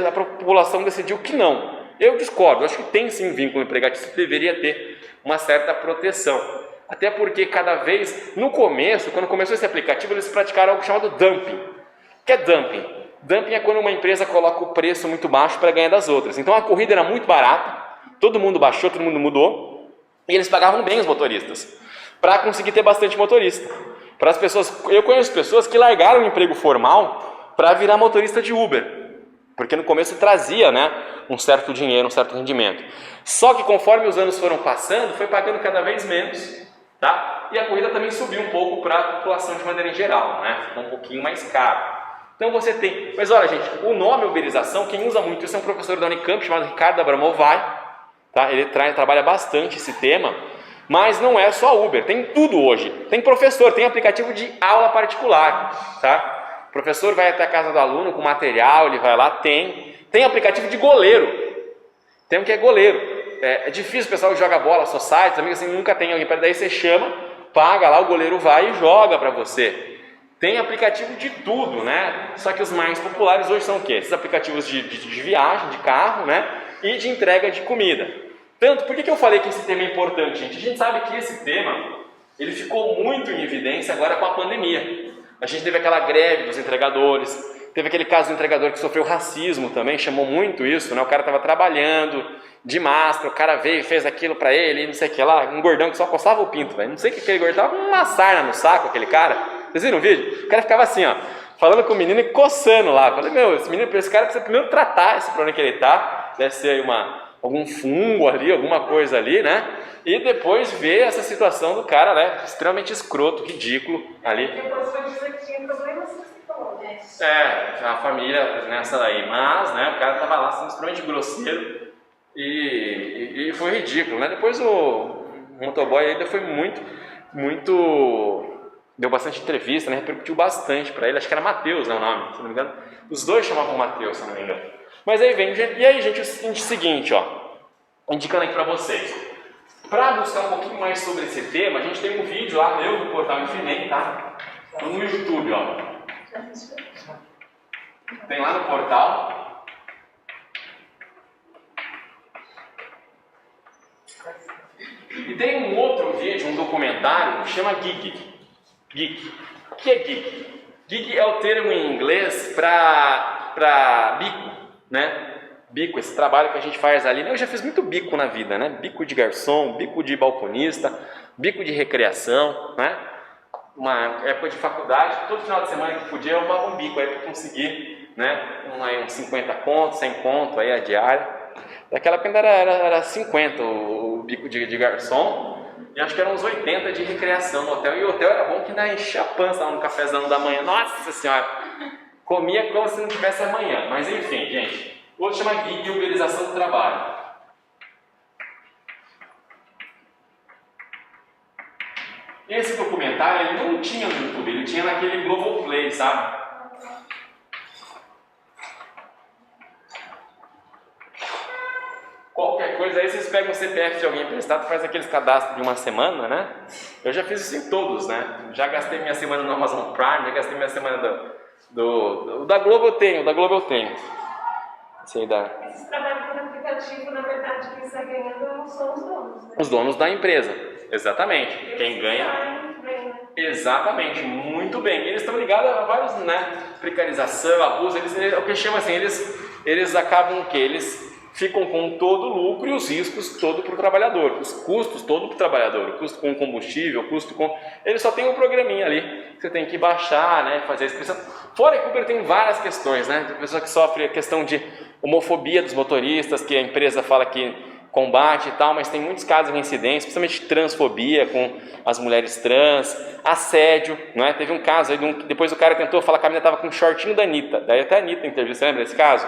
a população decidiu que não. Eu discordo, acho que tem sim vínculo empregatício, deveria ter uma certa proteção. Até porque cada vez, no começo, quando começou esse aplicativo, eles praticaram algo chamado dumping. O que é dumping? Dumping é quando uma empresa coloca o preço muito baixo para ganhar das outras. Então a corrida era muito barata, todo mundo baixou, todo mundo mudou, e eles pagavam bem os motoristas, para conseguir ter bastante motorista. Para as pessoas, eu conheço pessoas que largaram o emprego formal para virar motorista de Uber, porque no começo trazia, né, um certo dinheiro, um certo rendimento. Só que conforme os anos foram passando, foi pagando cada vez menos, tá? E a corrida também subiu um pouco para a população de maneira em geral, né? Ficou um pouquinho mais caro. Então você tem, mas olha gente, o nome uberização, quem usa muito isso é um professor da Unicamp chamado Ricardo Abramovay, tá? Ele trabalha bastante esse tema, mas não é só Uber, tem tudo hoje, tem professor, tem aplicativo de aula particular, tá? O professor vai até a casa do aluno com material, ele vai lá, tem aplicativo de goleiro, tem um que é goleiro, é difícil o pessoal que joga bola, society, amigos, assim, nunca tem alguém para daí você chama, paga lá, o goleiro vai e joga para você. Tem aplicativo de tudo, né? Só que os mais populares hoje são o quê? Esses aplicativos de viagem, de carro, né? E de entrega de comida. Tanto, por que eu falei que esse tema é importante, gente? A gente sabe que esse tema, ele ficou muito em evidência agora com a pandemia. A gente teve aquela greve dos entregadores, teve aquele caso do entregador que sofreu racismo também, chamou muito isso, né? O cara estava trabalhando de máscara, o cara veio e fez aquilo pra ele, não sei o que lá, um gordão que só coçava o pinto, velho. Não sei o que aquele gordão, tava com uma sarna no saco, aquele cara. Vocês viram o vídeo? O cara ficava assim, ó, falando com o menino e coçando lá. Eu falei, esse cara precisa primeiro tratar esse problema que ele tá. Deve ser aí algum fungo ali, alguma coisa ali, né? E depois ver essa situação do cara, né? Extremamente escroto, ridículo ali. Depois foi dizer que tinha problemas psicológicos. A família nessa daí. Mas, né, o cara tava lá sendo extremamente grosseiro e foi ridículo, né? Depois o motoboy ainda foi muito... Deu bastante entrevista, né? Repercutiu bastante para ele. Acho que era Matheus, né, o nome, se não me engano. Os dois chamavam Matheus, se não me engano. Mas aí vem, e aí, gente, o seguinte, ó. Indicando aqui para vocês. Para buscar um pouquinho mais sobre esse tema, a gente tem um vídeo lá, meu, do portal Infiném, tá? No YouTube, ó. Tem lá no portal. E tem um outro vídeo, um documentário, que chama Gig. Gig. O que é gig? Gig é o termo em inglês para bico, né? Bico, esse trabalho que a gente faz ali. Eu já fiz muito bico na vida, né? Bico de garçom, bico de balconista, bico de recreação, né? Uma época de faculdade, todo final de semana que podia eu dava um bico aí para conseguir, né? Uns 50 contos, 100 contos aí a diária. Naquela época ainda era 50 o bico de garçom. E acho que eram uns 80 de recreação no hotel. E o hotel era bom que ainda enchia a pança lá no cafezão da manhã. Nossa senhora! Comia como se não tivesse amanhã. Mas enfim, gente. O outro chama Gig de uberização do trabalho. Esse documentário ele não tinha no YouTube, ele tinha naquele Globoplay, sabe? Qualquer coisa aí, vocês pegam o CPF de alguém emprestado, faz aqueles cadastros de uma semana, né? Eu já fiz isso em todos, né? Já gastei minha semana no Amazon Prime, já gastei minha semana da Globo eu tenho. Sei da... Esses trabalhos por aplicativo, na verdade, quem está ganhando não são os donos, né? Os donos da empresa, exatamente. Quem ganha... Exatamente, muito bem. Eles estão ligados a vários, né? Precarização, abuso, o que chama assim, eles acabam o quê? Eles ficam com todo o lucro e os riscos todo para o trabalhador, os custos todo para o trabalhador, o custo com combustível, o custo com... Ele só tem um programinha ali, que você tem que baixar, né, fazer a inscrição. Fora que o Uber tem várias questões, né, tem pessoa que sofre a questão de homofobia dos motoristas, que a empresa fala que combate e tal, mas tem muitos casos de incidência, principalmente transfobia com as mulheres trans, assédio, não é? Teve um caso aí, depois o cara tentou falar que a menina estava com um shortinho da Anitta, daí até a Anitta interviu, você lembra desse caso?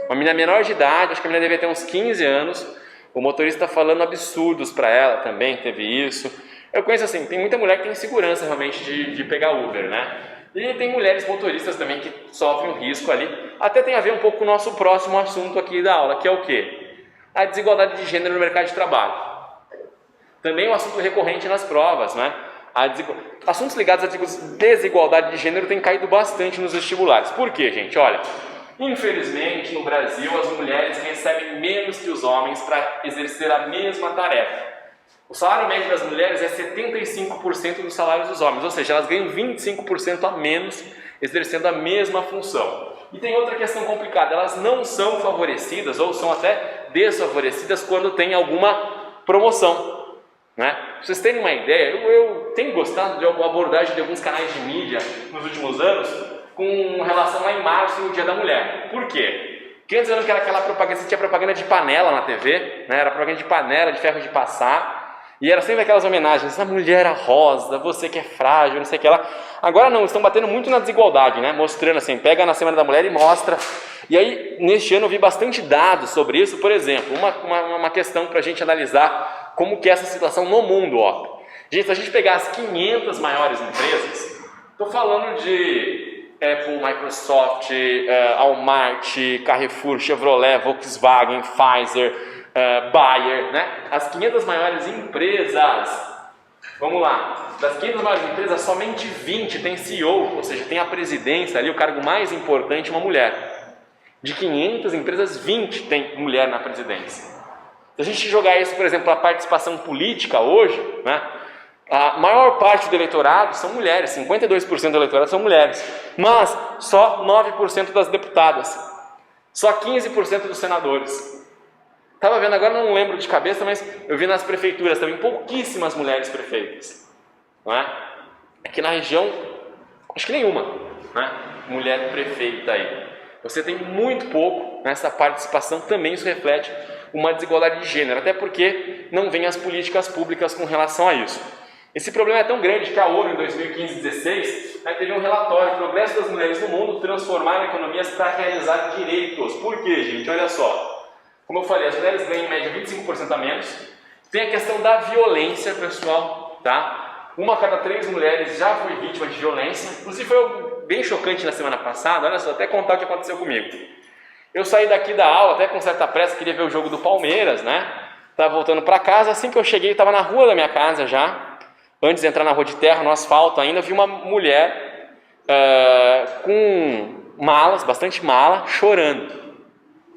Uma menina menor de idade, acho que a menina devia ter uns 15 anos, o motorista falando absurdos para ela também, teve isso. Eu conheço assim, tem muita mulher que tem insegurança realmente de pegar Uber, né? E tem mulheres motoristas também que sofrem um risco ali. Até tem a ver um pouco com o nosso próximo assunto aqui da aula, que é o quê? A desigualdade de gênero no mercado de trabalho. Também um assunto recorrente nas provas, né? Assuntos ligados à desigualdade de gênero têm caído bastante nos vestibulares. Por quê, gente? Olha, infelizmente no Brasil as mulheres recebem menos que os homens para exercer a mesma tarefa. O salário médio das mulheres é 75% dos salários dos homens, ou seja, elas ganham 25% a menos exercendo a mesma função. E tem outra questão complicada, elas não são favorecidas ou são até desfavorecidas quando tem alguma promoção, né? Pra vocês terem uma ideia, eu tenho gostado de alguma abordagem de alguns canais de mídia nos últimos anos com relação lá em março, no Dia da Mulher. Por quê? Porque antes eu lembro que era aquela propaganda, você tinha propaganda de panela na TV, né? Era propaganda de panela, de ferro de passar. E era sempre aquelas homenagens, a mulher rosa, você que é frágil, não sei o que lá. Agora não, estão batendo muito na desigualdade, né? Mostrando assim, pega na Semana da Mulher e mostra. E aí, neste ano eu vi bastante dados sobre isso. Por exemplo, uma questão para a gente analisar como que é essa situação no mundo, ó. Gente, se a gente pegar as 500 maiores empresas, estou falando de Apple, Microsoft, Walmart, Carrefour, Chevrolet, Volkswagen, Pfizer, Bayer, né? As 500 maiores empresas, vamos lá, das 500 maiores empresas, somente 20 tem CEO, ou seja, tem a presidência ali, o cargo mais importante, uma mulher. De 500 empresas, 20 tem mulher na presidência. Se a gente jogar isso, por exemplo, a participação política hoje, né? A maior parte do eleitorado são mulheres, 52% do eleitorado são mulheres, mas só 9% das deputadas, só 15% dos senadores. Estava vendo agora, não lembro de cabeça, mas eu vi nas prefeituras também pouquíssimas mulheres prefeitas, não é? Aqui na região, acho que nenhuma, né? Mulher prefeita aí. Você tem muito pouco nessa participação, também isso reflete uma desigualdade de gênero, até porque não vem as políticas públicas com relação a isso. Esse problema é tão grande que a ONU, em 2015-16, teve um relatório, Progresso das Mulheres no Mundo, transformar economias para realizar direitos. Por quê, gente? Olha só. Como eu falei, as mulheres ganham em média 25% a menos. Tem a questão da violência, pessoal, tá? 1 a cada 3 mulheres já foi vítima de violência. Inclusive foi algo bem chocante na semana passada. Olha só, até contar o que aconteceu comigo. Eu saí daqui da aula, até com certa pressa, queria ver o jogo do Palmeiras, né? Estava voltando para casa, assim que eu cheguei, estava na rua da minha casa já. Antes de entrar na rua de terra, no asfalto ainda, vi uma mulher com malas, bastante mala, chorando.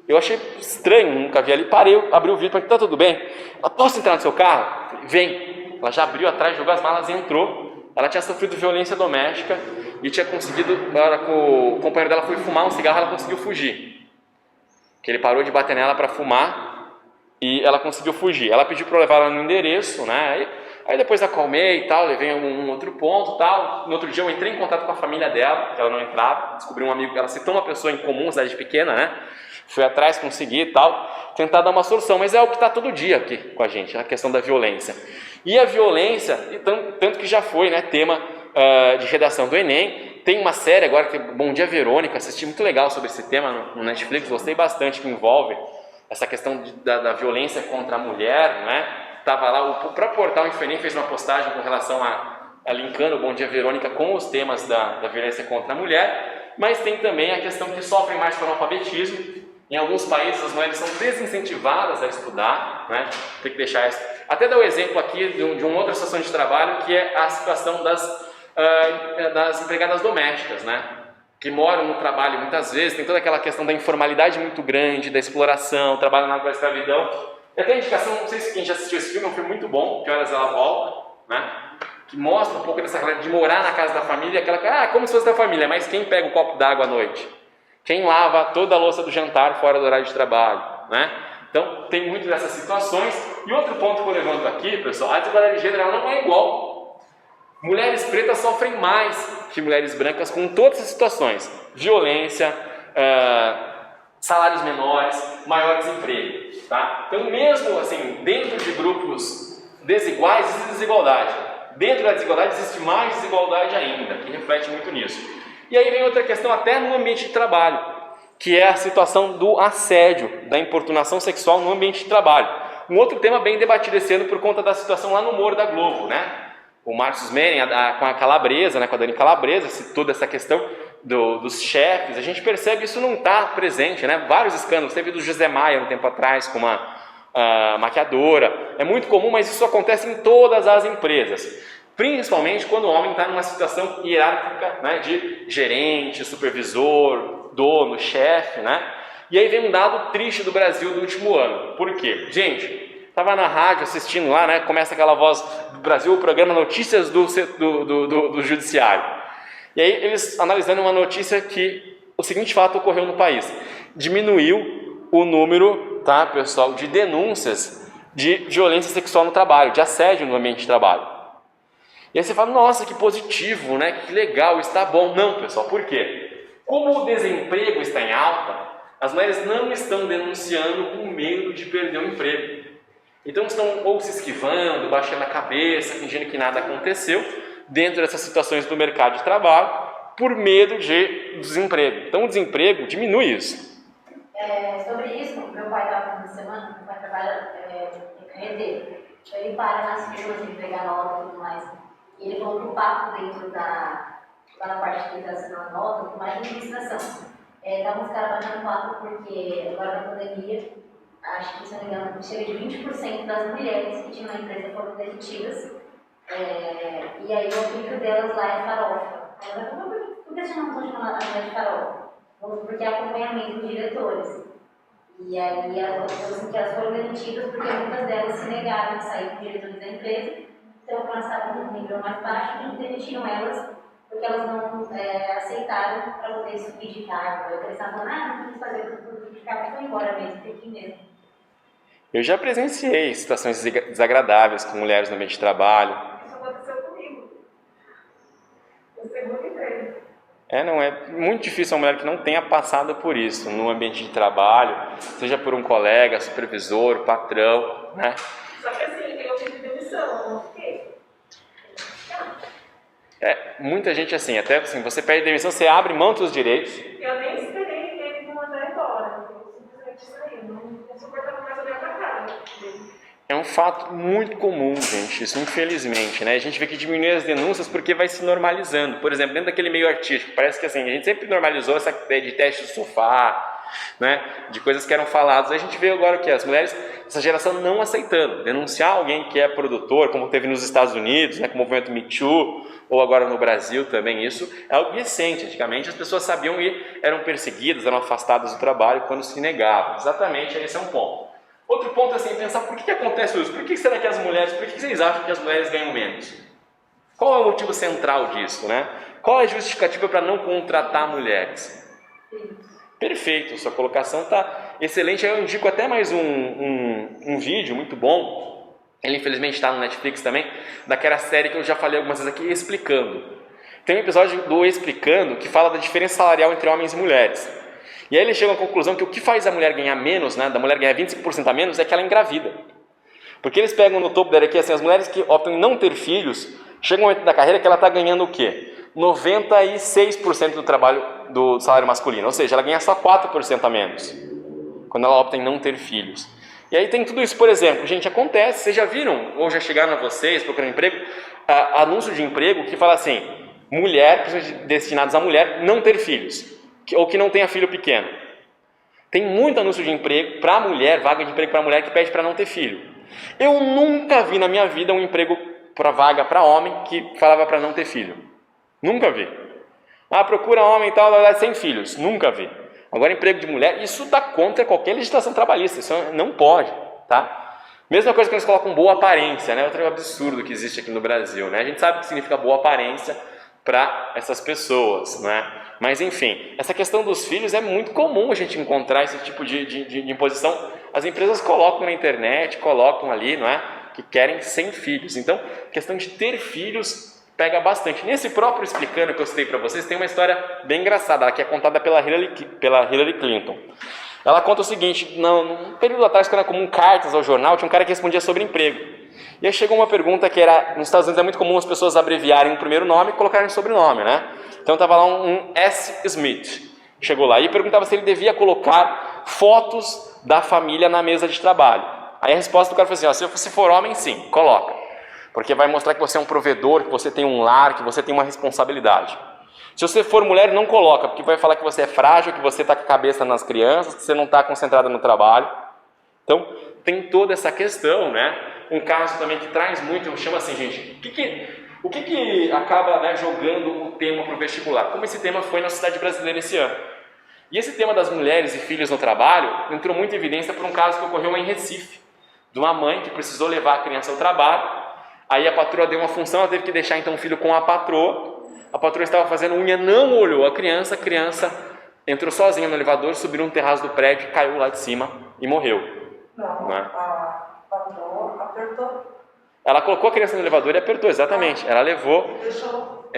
Eu achei estranho, nunca vi ali, parei, abri o vidro, falei, tá tudo bem? Ela, posso entrar no seu carro? Falei, vem. Ela já abriu atrás, jogou as malas e entrou. Ela tinha sofrido violência doméstica e tinha conseguido, na hora que o companheiro dela foi fumar um cigarro, ela conseguiu fugir. Que ele parou de bater nela para fumar e ela conseguiu fugir. Ela pediu para eu levar ela no endereço, né? Aí depois acalmei e tal, levei um outro ponto e tal. No outro dia eu entrei em contato com a família dela, que ela não entrava, descobri um amigo, ela citou uma pessoa em comum, cidade pequena, né? Fui atrás, consegui e tal, tentar dar uma solução, mas é o que está todo dia aqui com a gente, a questão da violência. E a violência, tanto que já foi, né, tema de redação do Enem, tem uma série agora, que é Bom Dia Verônica, assisti muito legal sobre esse tema no Netflix, gostei bastante, que envolve essa questão da violência contra a mulher, né? Estava lá, o próprio portal Infoenem fez uma postagem com relação a linkando o Bom Dia Verônica com os temas da violência contra a mulher, mas tem também a questão que sofrem mais com o analfabetismo. Em alguns países as mulheres são desincentivadas a estudar, né? Tem que deixar isso. Até dar o exemplo aqui de uma outra situação de trabalho, que é a situação das empregadas domésticas, né? Que moram no trabalho muitas vezes, tem toda aquela questão da informalidade muito grande, da exploração, trabalho na escravidão. E até a indicação, não sei se quem já assistiu esse filme, é um filme muito bom, Que Horas Ela Volta, né? Que mostra um pouco dessa realidade de morar na casa da família, como se fosse da família, mas quem pega o copo d'água à noite? Quem lava toda a louça do jantar fora do horário de trabalho, né? Então, tem muito dessas situações. E outro ponto que eu levanto aqui, pessoal, a desigualdade de gênero não é igual. Mulheres pretas sofrem mais que mulheres brancas com todas essas situações. Violência, salários menores, maior desemprego, tá? Então, mesmo assim, dentro de grupos desiguais, existe desigualdade. Dentro da desigualdade, existe mais desigualdade ainda, que reflete muito nisso. E aí vem outra questão, até no ambiente de trabalho. que é a situação do assédio, da importunação sexual no ambiente de trabalho. Um outro tema bem debatido esse ano por conta da situação lá no Humor da Globo, né? O Marcos Menem, com a Calabresa, né, com a Dani Calabresa, toda essa questão dos chefes, a gente percebe que isso não está presente, né? Vários escândalos, teve do José Maia um tempo atrás, com uma maquiadora, é muito comum, mas isso acontece em todas as empresas, principalmente quando o homem está numa situação hierárquica, né, de gerente, supervisor, dono, chefe, né? E aí vem um dado triste do Brasil do último ano. Por quê? Gente, estava na rádio assistindo lá, né? Começa aquela voz do Brasil, o programa Notícias do Judiciário. E aí eles analisando uma notícia que o seguinte fato ocorreu no país: diminuiu o número, tá, pessoal, de denúncias de violência sexual no trabalho, de assédio no ambiente de trabalho. E aí você fala, nossa, que positivo, né? Que legal, está bom. Não, pessoal, por quê? Como o desemprego está em alta, as mulheres não estão denunciando com medo de perder o emprego. Então estão ou se esquivando, baixando a cabeça, fingindo que nada aconteceu dentro dessas situações do mercado de trabalho, por medo de desemprego. Então o desemprego diminui isso. Sobre isso, meu pai estava falando semana, meu pai trabalha em carreteiro. Ele para nas filas de pegar nota e tudo mais. E ele falou que o papo dentro lá na parte que ele está assinando a nota, mais de administração. Estavam os caras batendo papo porque agora na pandemia, acho que, se não me engano, chega de 20% das mulheres que tinham na empresa foram demitidas. E aí o apelido delas lá é farofa. Aí eu falei, por que vocês não estão chamando a mulher de farofa? Porque é acompanhamento de diretores. E aí elas foram demitidas porque muitas delas se negaram a sair com diretores da empresa, então alcançaram um nível mais baixo e demitiram elas porque elas não aceitaram para poder subir de cargo. Eles estavam falando, não quis fazer tudo subir de cargo, foi embora mesmo, tem que ir mesmo. Eu já presenciei situações desagradáveis com mulheres no ambiente de trabalho. Isso aconteceu comigo. No segundo emprego. Não é muito difícil uma mulher que não tenha passado por isso no ambiente de trabalho, seja por um colega, supervisor, patrão, né? Só que assim, eu tive demissão, eu não fiquei. Muita gente assim, até assim, você pede demissão, você abre mão dos direitos. Eu nem esperei ele me mandar embora. Eu simplesmente saí, não suportava mais olhar pra cara. É um fato muito comum, gente, isso infelizmente, né? A gente vê que diminui as denúncias porque vai se normalizando. Por exemplo, dentro daquele meio artístico, parece que assim, a gente sempre normalizou essa ideia de teste de sofá, né? De coisas que eram faladas. A gente vê agora o que? As mulheres, essa geração não aceitando. Denunciar alguém que é produtor, como teve nos Estados Unidos, né? Com o movimento Me Too, ou agora no Brasil também, isso é algo recente. Antigamente as pessoas sabiam e eram perseguidas, eram afastadas do trabalho quando se negavam. Exatamente, esse é um ponto. Outro ponto é assim, pensar por que acontece isso? Por que será que as mulheres, por que vocês acham que as mulheres ganham menos? Qual é o motivo central disso, né? Qual é a justificativa para não contratar mulheres? Perfeito, sua colocação está excelente. Eu indico até mais um vídeo muito bom. Ele infelizmente está no Netflix também, daquela série que eu já falei algumas vezes aqui, Explicando. Tem um episódio do Explicando que fala da diferença salarial entre homens e mulheres. E aí ele chega à conclusão que o que faz a mulher ganhar menos, né, da mulher ganhar 25% a menos, é que ela engravida. Porque eles pegam no topo da hierarquia, assim, as mulheres que optam em não ter filhos, chega um momento da carreira que ela está ganhando o quê? 96% do trabalho do salário masculino, ou seja, ela ganha só 4% a menos, quando ela opta em não ter filhos. E aí tem tudo isso, por exemplo, gente, acontece, vocês já viram, ou já chegaram a vocês procurando emprego, anúncio de emprego que fala assim, mulher, principalmente destinados a mulher, não ter filhos. Ou que não tenha filho pequeno. Tem muito anúncio de emprego para mulher, vaga de emprego para mulher que pede para não ter filho. Eu nunca vi na minha vida um emprego para vaga para homem que falava para não ter filho. Nunca vi. Procura homem e tal, sem filhos. Nunca vi. Agora emprego de mulher, isso dá contra qualquer legislação trabalhista. Isso não pode, tá? Mesma coisa que eles colocam boa aparência, né? Outro absurdo que existe aqui no Brasil, né? A gente sabe o que significa boa aparência para essas pessoas, né? Mas enfim, essa questão dos filhos é muito comum a gente encontrar esse tipo de imposição. As empresas colocam na internet, colocam ali, não é? Que querem sem filhos. Então, a questão de ter filhos pega bastante. Nesse próprio Explicando que eu citei para vocês, tem uma história bem engraçada, que é contada pela Hillary Clinton. Ela conta o seguinte, num período atrás, quando era comum cartas ao jornal, tinha um cara que respondia sobre emprego. E aí chegou uma pergunta que era, nos Estados Unidos é muito comum as pessoas abreviarem o primeiro nome e colocarem o sobrenome, né? Então estava lá um S. Smith. chegou lá e perguntava se ele devia colocar fotos da família na mesa de trabalho. Aí a resposta do cara foi assim, ó, se você for homem, sim, coloca. Porque vai mostrar que você é um provedor, que você tem um lar, que você tem uma responsabilidade. Se você for mulher, não coloca, porque vai falar que você é frágil, que você está com a cabeça nas crianças, que você não está concentrada no trabalho. Então, tem toda essa questão, né? Um caso também que traz muito, eu chamo assim, gente, o que acaba, né, jogando o tema para o vestibular? Como esse tema foi na sociedade brasileira esse ano. E esse tema das mulheres e filhos no trabalho entrou muito em evidência por um caso que ocorreu lá em Recife, de uma mãe que precisou levar a criança ao trabalho, aí a patroa deu uma função, ela teve que deixar então o filho com a patroa estava fazendo unha, não olhou a criança entrou sozinha no elevador, subiu no terraço do prédio, caiu lá de cima e morreu. Não, É? a patroa apertou. Ela colocou a criança no elevador e apertou, exatamente. Ela levou. Deixou.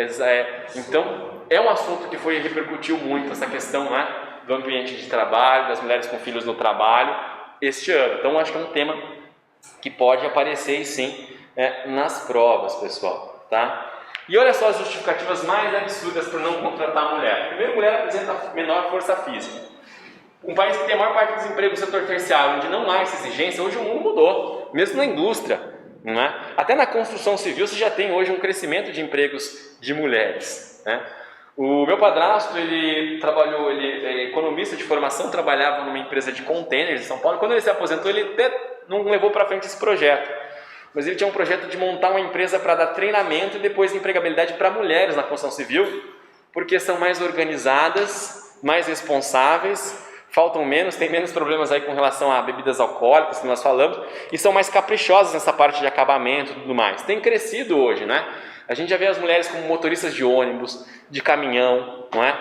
Então, é um assunto que repercutiu muito, essa questão, né, do ambiente de trabalho, das mulheres com filhos no trabalho, este ano. Então, acho que é um tema que pode aparecer, sim, nas provas, pessoal. Tá? E olha só as justificativas mais absurdas para não contratar a mulher. Primeiro, a mulher apresenta menor força física. Um país que tem a maior parte dos empregos no setor terciário, onde não há essa exigência, hoje o mundo mudou, mesmo na indústria. Não é? Até na construção civil você já tem hoje um crescimento de empregos de mulheres. Né? O meu padrasto, ele é economista de formação, trabalhava numa empresa de containers em São Paulo. Quando ele se aposentou, ele até não levou para frente esse projeto. Mas ele tinha um projeto de montar uma empresa para dar treinamento e depois empregabilidade para mulheres na construção civil, porque são mais organizadas, mais responsáveis, faltam menos, tem menos problemas aí com relação a bebidas alcoólicas, que nós falamos, e são mais caprichosas nessa parte de acabamento e tudo mais. Tem crescido hoje, né? A gente já vê as mulheres como motoristas de ônibus, de caminhão, não é?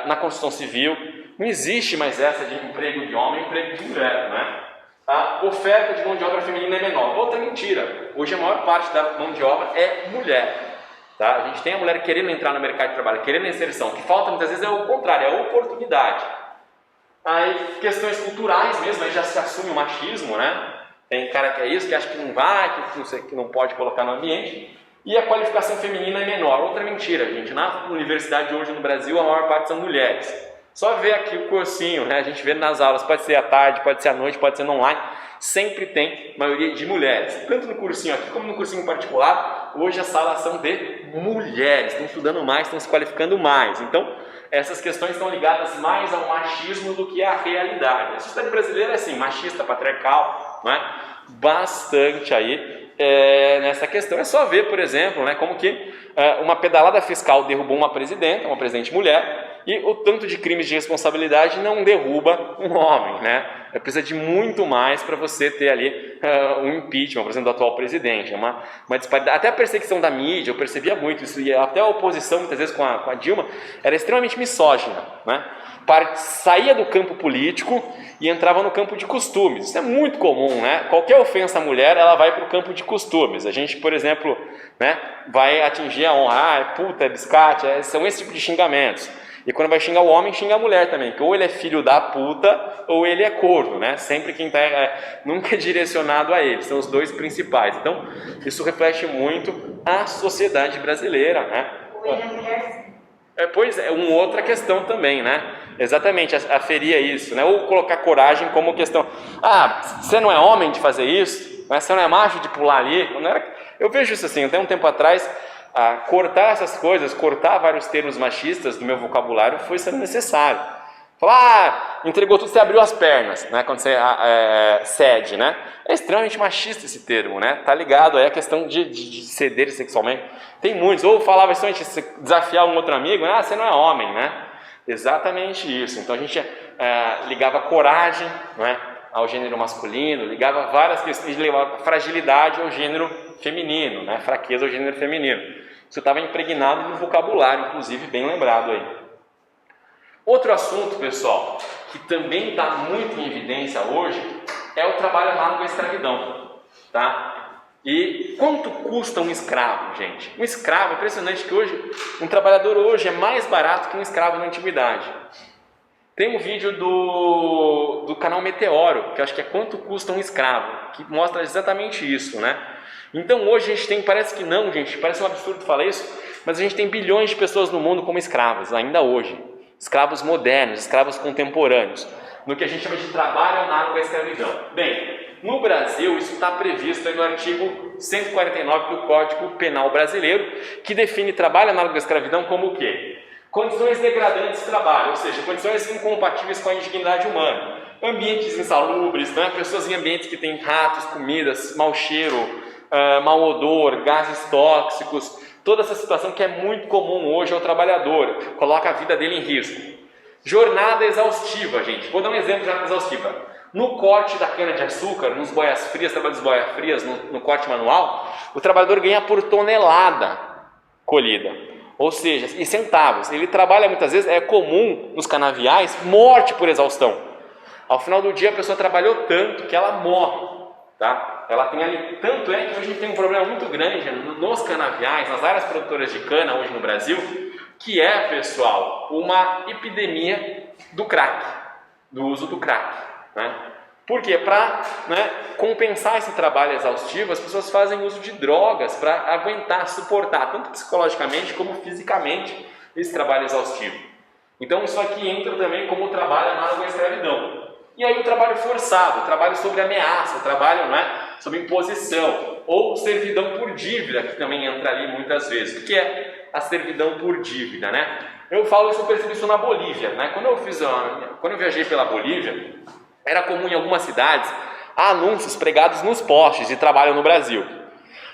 Na construção civil. Não existe mais essa de emprego de homem e emprego de mulher, não é? A oferta de mão de obra feminina é menor. Outra mentira. Hoje a maior parte da mão de obra é mulher. Tá? A gente tem a mulher querendo entrar no mercado de trabalho, querendo inserção. O que falta muitas vezes é o contrário, é a oportunidade. Aí questões culturais mesmo, aí já se assume o machismo, né? Tem cara que é isso, que acha que não vai, que não pode colocar no ambiente. E a qualificação feminina é menor. Outra mentira, gente. Na universidade hoje no Brasil, a maior parte são mulheres. Só ver aqui o cursinho, né? A gente vê nas aulas, pode ser à tarde, pode ser à noite, pode ser no online, sempre tem maioria de mulheres. Tanto no cursinho aqui como no cursinho particular, hoje as salas são de mulheres, estão estudando mais, estão se qualificando mais. Então, essas questões estão ligadas mais ao machismo do que à realidade. A sociedade brasileira é assim, machista, patriarcal, não é? Bastante aí nessa questão. É só ver, por exemplo, né, como que uma pedalada fiscal derrubou uma presidente mulher, e o tanto de crimes de responsabilidade não derruba um homem, né? Precisa de muito mais para você ter ali um impeachment, por exemplo, do atual presidente. É uma disparidade. Até a perseguição da mídia, eu percebia muito isso, e até a oposição, muitas vezes, com a Dilma, era extremamente misógina, né? Saía do campo político e entrava no campo de costumes. Isso é muito comum, né? Qualquer ofensa à mulher, ela vai para o campo de costumes. A gente, por exemplo, né, vai atingir a honra, é puta, é biscate, são esse tipo de xingamentos. E quando vai xingar o homem, xinga a mulher também, que ou ele é filho da puta ou ele é corno, né? Sempre quem está nunca é direcionado a ele, são os dois principais. Então, isso reflete muito a sociedade brasileira, né? Ou ele é mulher, sim. Pois é, uma outra questão também, né? Exatamente, aferia isso, né? Ou colocar coragem como questão. Você não é homem de fazer isso? Você não é macho de pular ali? Eu vejo isso assim, até um tempo atrás, cortar essas coisas, cortar vários termos machistas do meu vocabulário foi sendo necessário. Falar, entregou tudo, você abriu as pernas, né? Quando você cede, né? É extremamente machista esse termo, né? Tá ligado aí a questão de ceder sexualmente. Tem muitos, ou falava exatamente, desafiar um outro amigo, você não é homem, né? Exatamente isso. Então a gente ligava coragem, né, ao gênero masculino, ligava várias questões, ligava fragilidade ao gênero feminino, né? Fraqueza ao gênero feminino. Isso estava impregnado no vocabulário, inclusive, bem lembrado aí. Outro assunto, pessoal, que também está muito em evidência hoje, é o trabalho análogo à escravidão, tá? E quanto custa um escravo, gente? Um escravo, impressionante que hoje, um trabalhador hoje é mais barato que um escravo na antiguidade. Tem um vídeo do canal Meteoro, que eu acho que é Quanto Custa um Escravo, que mostra exatamente isso, né? Então hoje a gente tem, parece que não, gente, parece um absurdo falar isso, mas a gente tem bilhões de pessoas no mundo como escravas, ainda hoje. escravos modernos, escravos contemporâneos, no que a gente chama de trabalho análogo à escravidão. Bem, no Brasil isso está previsto aí no artigo 149 do Código Penal Brasileiro, que define trabalho análogo à escravidão como o quê? Condições degradantes de trabalho, ou seja, condições incompatíveis com a dignidade humana, ambientes insalubres, né? Pessoas em ambientes que têm ratos, comidas, mau cheiro, mau odor, gases tóxicos, toda essa situação que é muito comum hoje ao trabalhador, coloca a vida dele em risco. Jornada exaustiva, gente. Vou dar um exemplo de jornada exaustiva. No corte da cana-de-açúcar, nos boias frias, trabalho das boias frias, no corte manual, o trabalhador ganha por tonelada colhida, ou seja, em centavos. Ele trabalha muitas vezes, é comum nos canaviais, morte por exaustão. Ao final do dia a pessoa trabalhou tanto que ela morre, tá? Ela tem ali, tanto é que hoje a gente tem um problema muito grande nos canaviais, nas áreas produtoras de cana hoje no Brasil, que é, pessoal, uma epidemia do crack, do uso do crack, né? Por quê? Para compensar esse trabalho exaustivo, as pessoas fazem uso de drogas para aguentar, suportar, tanto psicologicamente como fisicamente, esse trabalho exaustivo. Então isso aqui entra também como trabalho análogo à escravidão. E aí o trabalho forçado, o trabalho sobre ameaça, o trabalho sob imposição, ou servidão por dívida, que também entra ali muitas vezes. O que é a servidão por dívida, né? Eu falo isso, eu percebi isso na Bolívia, né? Quando eu viajei pela Bolívia, era comum em algumas cidades anúncios pregados nos postes de trabalho no Brasil.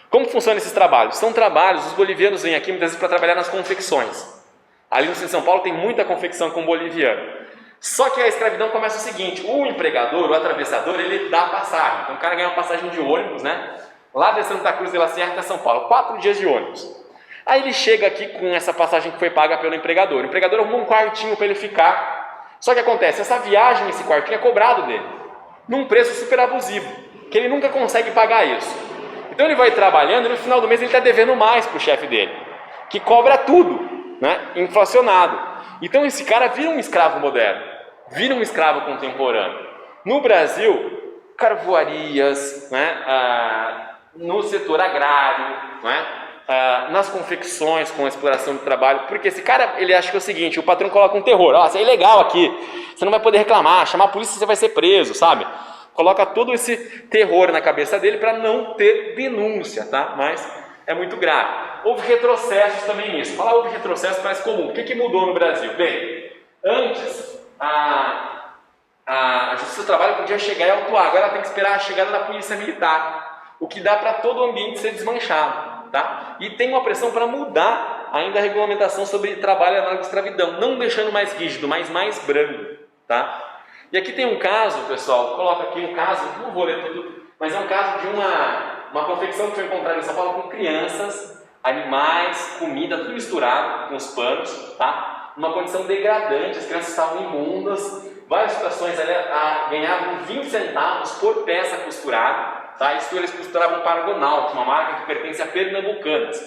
Como funcionam esses trabalhos? São trabalhos, os bolivianos vêm aqui muitas vezes para trabalhar nas confecções. Ali no centro de São Paulo tem muita confecção com boliviano. Só que a escravidão começa o seguinte: o empregador, o atravessador, ele dá passagem. Então o cara ganha uma passagem de ônibus, né? Lá de Santa Cruz de la Sierra até São Paulo, 4 dias de ônibus. Aí ele chega aqui com essa passagem que foi paga pelo empregador. O empregador arrumou um quartinho para ele ficar. Só que acontece, essa viagem, esse quartinho é cobrado dele, num preço super abusivo, que ele nunca consegue pagar isso. Então ele vai trabalhando e no final do mês ele está devendo mais para o chefe dele, que cobra tudo, né? Inflacionado. Então esse cara vira um escravo moderno, vira um escravo contemporâneo. No Brasil, carvoarias, no setor agrário, nas confecções com a exploração do trabalho, porque esse cara, ele acha que é o seguinte: o patrão coloca um terror, isso é ilegal aqui, você não vai poder reclamar, chamar a polícia você vai ser preso, sabe? Coloca todo esse terror na cabeça dele para não ter denúncia, tá? Mas é muito grave. Houve retrocessos também nisso. Falar houve retrocesso parece comum. O que mudou no Brasil? Bem, antes a Justiça do Trabalho podia chegar e autuar, agora ela tem que esperar a chegada da Polícia Militar, o que dá para todo o ambiente ser desmanchado. Tá? E tem uma pressão para mudar ainda a regulamentação sobre trabalho análogo à escravidão, não deixando mais rígido, mas mais brando, tá? E aqui tem um caso, pessoal, coloca aqui um caso, não vou ler tudo, mas é um caso de uma confecção que foi encontrada em São Paulo com crianças, animais, comida, tudo misturado com os panos, tá? Uma condição degradante, as crianças estavam imundas, várias situações ali ganhavam 20 centavos por peça costurada. Tá? Isso eles costuravam para Argonaut, uma marca que pertence a Pernambucanas.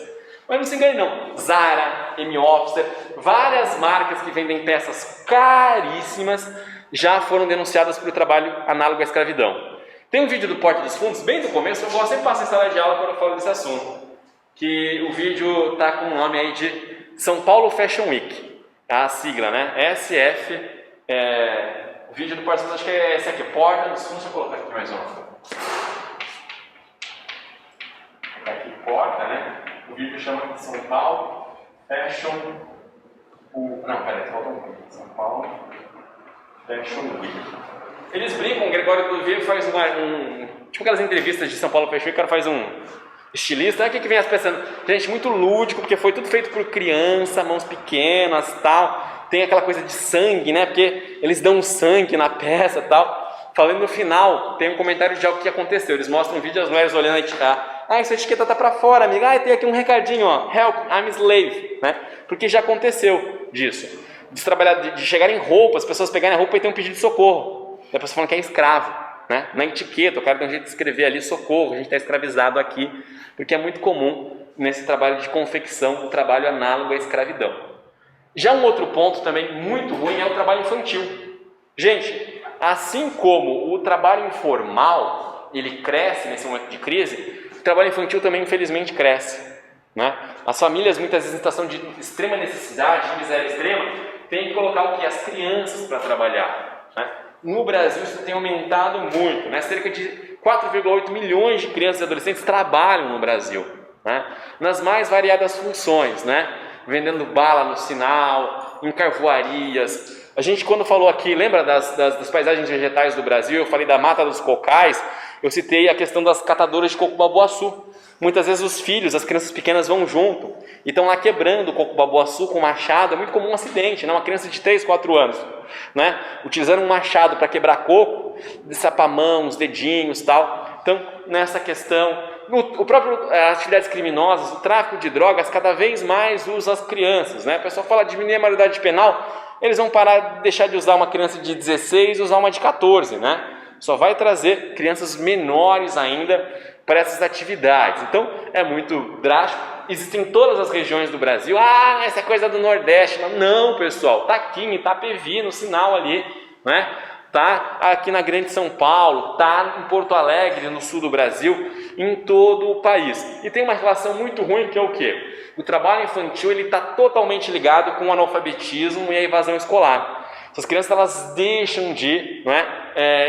Mas não se engane não, Zara, M-Officer, várias marcas que vendem peças caríssimas já foram denunciadas por trabalho análogo à escravidão. Tem um vídeo do Porta dos Fundos, bem do começo, eu gosto sempre de passar em sala de aula quando eu falo desse assunto, que o vídeo está com o nome aí de São Paulo Fashion Week, a sigla, né? SF, o vídeo do Porta dos Fundos, acho que é esse aqui, Porta dos Fundos, deixa eu colocar aqui mais um. Aqui porta, né? O vídeo chama de São Paulo Fashion. Falta um pouco. São Paulo Fashion Week. Eles brincam, o Gregório do Vivo faz tipo aquelas entrevistas de São Paulo Fashion Week, o cara faz um estilista. O que vem as peças? Gente, muito lúdico, porque foi tudo feito por criança, mãos pequenas tal. Tem aquela coisa de sangue, né? Porque eles dão sangue na peça tal. Falando no final, tem um comentário de algo que aconteceu. Eles mostram um vídeo, as mulheres olhando a etiqueta. Essa etiqueta tá para fora, amiga. Tem aqui um recadinho, ó. Help, I'm slave, né? Porque já aconteceu disso. De chegarem roupas, as pessoas pegarem a roupa e ter um pedido de socorro. E a pessoa falando que é escravo, né? Na etiqueta, o cara tem um jeito de escrever ali, socorro, a gente está escravizado aqui. Porque é muito comum nesse trabalho de confecção, o trabalho análogo à escravidão. Já um outro ponto também muito ruim é o trabalho infantil. Gente, assim como o trabalho informal, ele cresce nesse momento de crise, o trabalho infantil também infelizmente cresce, né? As famílias muitas vezes em situação de extrema necessidade, de miséria extrema, tem que colocar o quê? As crianças para trabalhar, né? No Brasil isso tem aumentado muito, né? Cerca de 4,8 milhões de crianças e adolescentes trabalham no Brasil, né? Nas mais variadas funções, né? Vendendo bala no sinal, em carvoarias. A gente, quando falou aqui, lembra das paisagens vegetais do Brasil, eu falei da Mata dos Cocais, eu citei a questão das catadoras de coco-babuaçu. Muitas vezes os filhos, as crianças pequenas vão junto e estão lá quebrando o coco-babuaçu com machado. É muito comum um acidente, né? Uma criança de 3, 4 anos, né? Utilizando um machado para quebrar coco, destapar a mão, os dedinhos e tal. Então, nessa questão, as atividades criminosas, o tráfico de drogas, cada vez mais usa as crianças, né? O pessoal fala de diminuir a maioridade penal, eles vão deixar de usar uma criança de 16 e usar uma de 14, né? Só vai trazer crianças menores ainda para essas atividades. Então é muito drástico. Existem em todas as regiões do Brasil. Essa é coisa do Nordeste. Não, pessoal, está aqui em Itapevi, no sinal ali, né? Tá aqui na Grande São Paulo, tá em Porto Alegre, no sul do Brasil, em todo o país. E tem uma relação muito ruim, que é o quê? O trabalho infantil ele está totalmente ligado com o analfabetismo e a evasão escolar. Essas crianças elas deixam de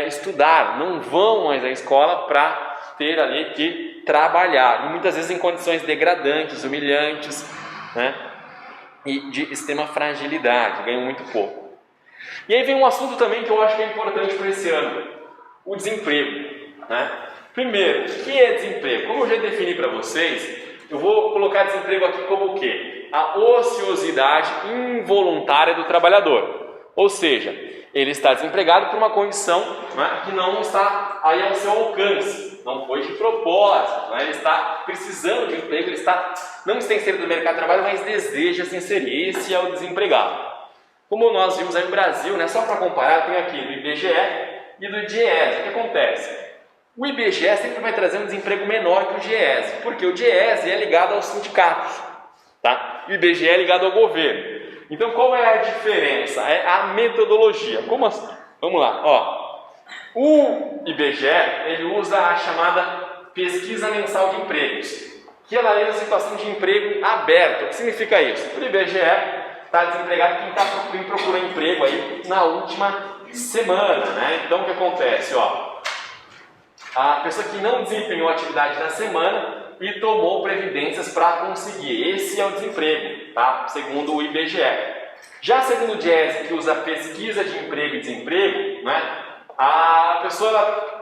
estudar, não vão mais à escola para ter ali que trabalhar, e muitas vezes em condições degradantes, humilhantes, né? E de extrema fragilidade, ganham muito pouco. E aí vem um assunto também que eu acho que é importante para esse ano, o desemprego, né? Primeiro, o que é desemprego? Como eu já defini para vocês, eu vou colocar desemprego aqui como o quê? A ociosidade involuntária do trabalhador. Ou seja, ele está desempregado por uma condição, né, que não está aí ao seu alcance, não foi de propósito, né? Ele está precisando de um emprego, não está inserido no mercado de trabalho, mas deseja se inserir. Esse é o desempregado. Como nós vimos aí no Brasil, né, só para comparar, tem aqui do IBGE e do DIEESE. O que acontece? O IBGE sempre vai trazer um desemprego menor que o DIEESE, porque o DIEESE é ligado aos sindicatos, tá? O IBGE é ligado ao governo. Então, qual é a diferença? É a metodologia. Como assim? Vamos lá. Ó. O IBGE ele usa a chamada pesquisa mensal de empregos, que analisa a situação de emprego aberto. O que significa isso? O IBGE está desempregado quem procurou emprego aí na última semana, né? Então, o que acontece? Ó, a pessoa que não desempenhou a atividade na semana e tomou previdências para conseguir. Esse é o desemprego, tá? Segundo o IBGE. Já segundo o DIEESE, que usa pesquisa de emprego e desemprego, né? A pessoa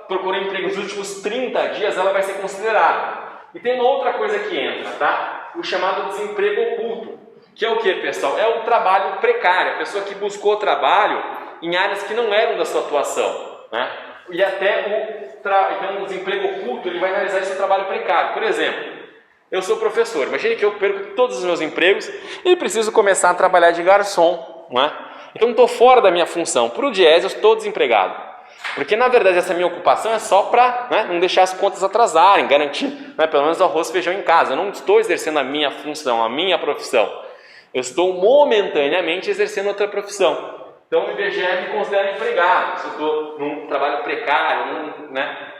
procurou emprego nos últimos 30 dias, ela vai ser considerada. E tem uma outra coisa que entra, tá? O chamado desemprego oculto, que é o que, pessoal? É o trabalho precário, a pessoa que buscou trabalho em áreas que não eram da sua atuação, né? E até então, o desemprego oculto ele vai realizar esse trabalho precário. Por exemplo, eu sou professor, imagine que eu perco todos os meus empregos e preciso começar a trabalhar de garçom, não é? Então estou fora da minha função. Para o DIEESE eu estou desempregado, porque na verdade essa minha ocupação é só para, né, não deixar as contas atrasarem, garantir, né, pelo menos arroz e feijão em casa. Eu não estou exercendo a minha função, a minha profissão. Eu estou momentaneamente exercendo outra profissão. Então o IBGE me considera empregado, se eu estou num trabalho precário,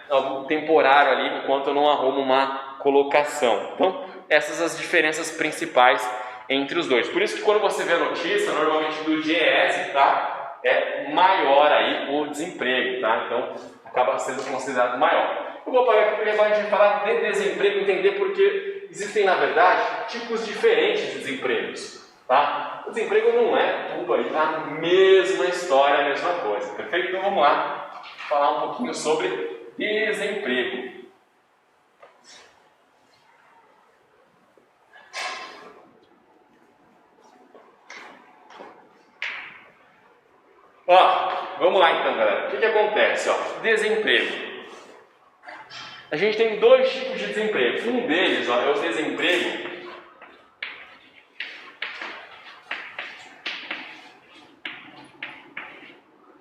algo temporário ali, enquanto eu não arrumo uma colocação. Então essas são as diferenças principais entre os dois. Por isso que quando você vê a notícia, normalmente do DIEESE, tá, é maior aí o desemprego, tá? Então acaba sendo considerado maior. Eu vou parar aqui porque agora a gente vai falar de desemprego, entender porque existem na verdade tipos diferentes de desempregos. Tá? O desemprego não é tudo aí a mesma história, a mesma coisa, perfeito? Então vamos lá falar um pouquinho sobre desemprego. Ó, vamos lá então, galera. O que acontece? Ó, desemprego. A gente tem dois tipos de desemprego. Um deles, ó, é o desemprego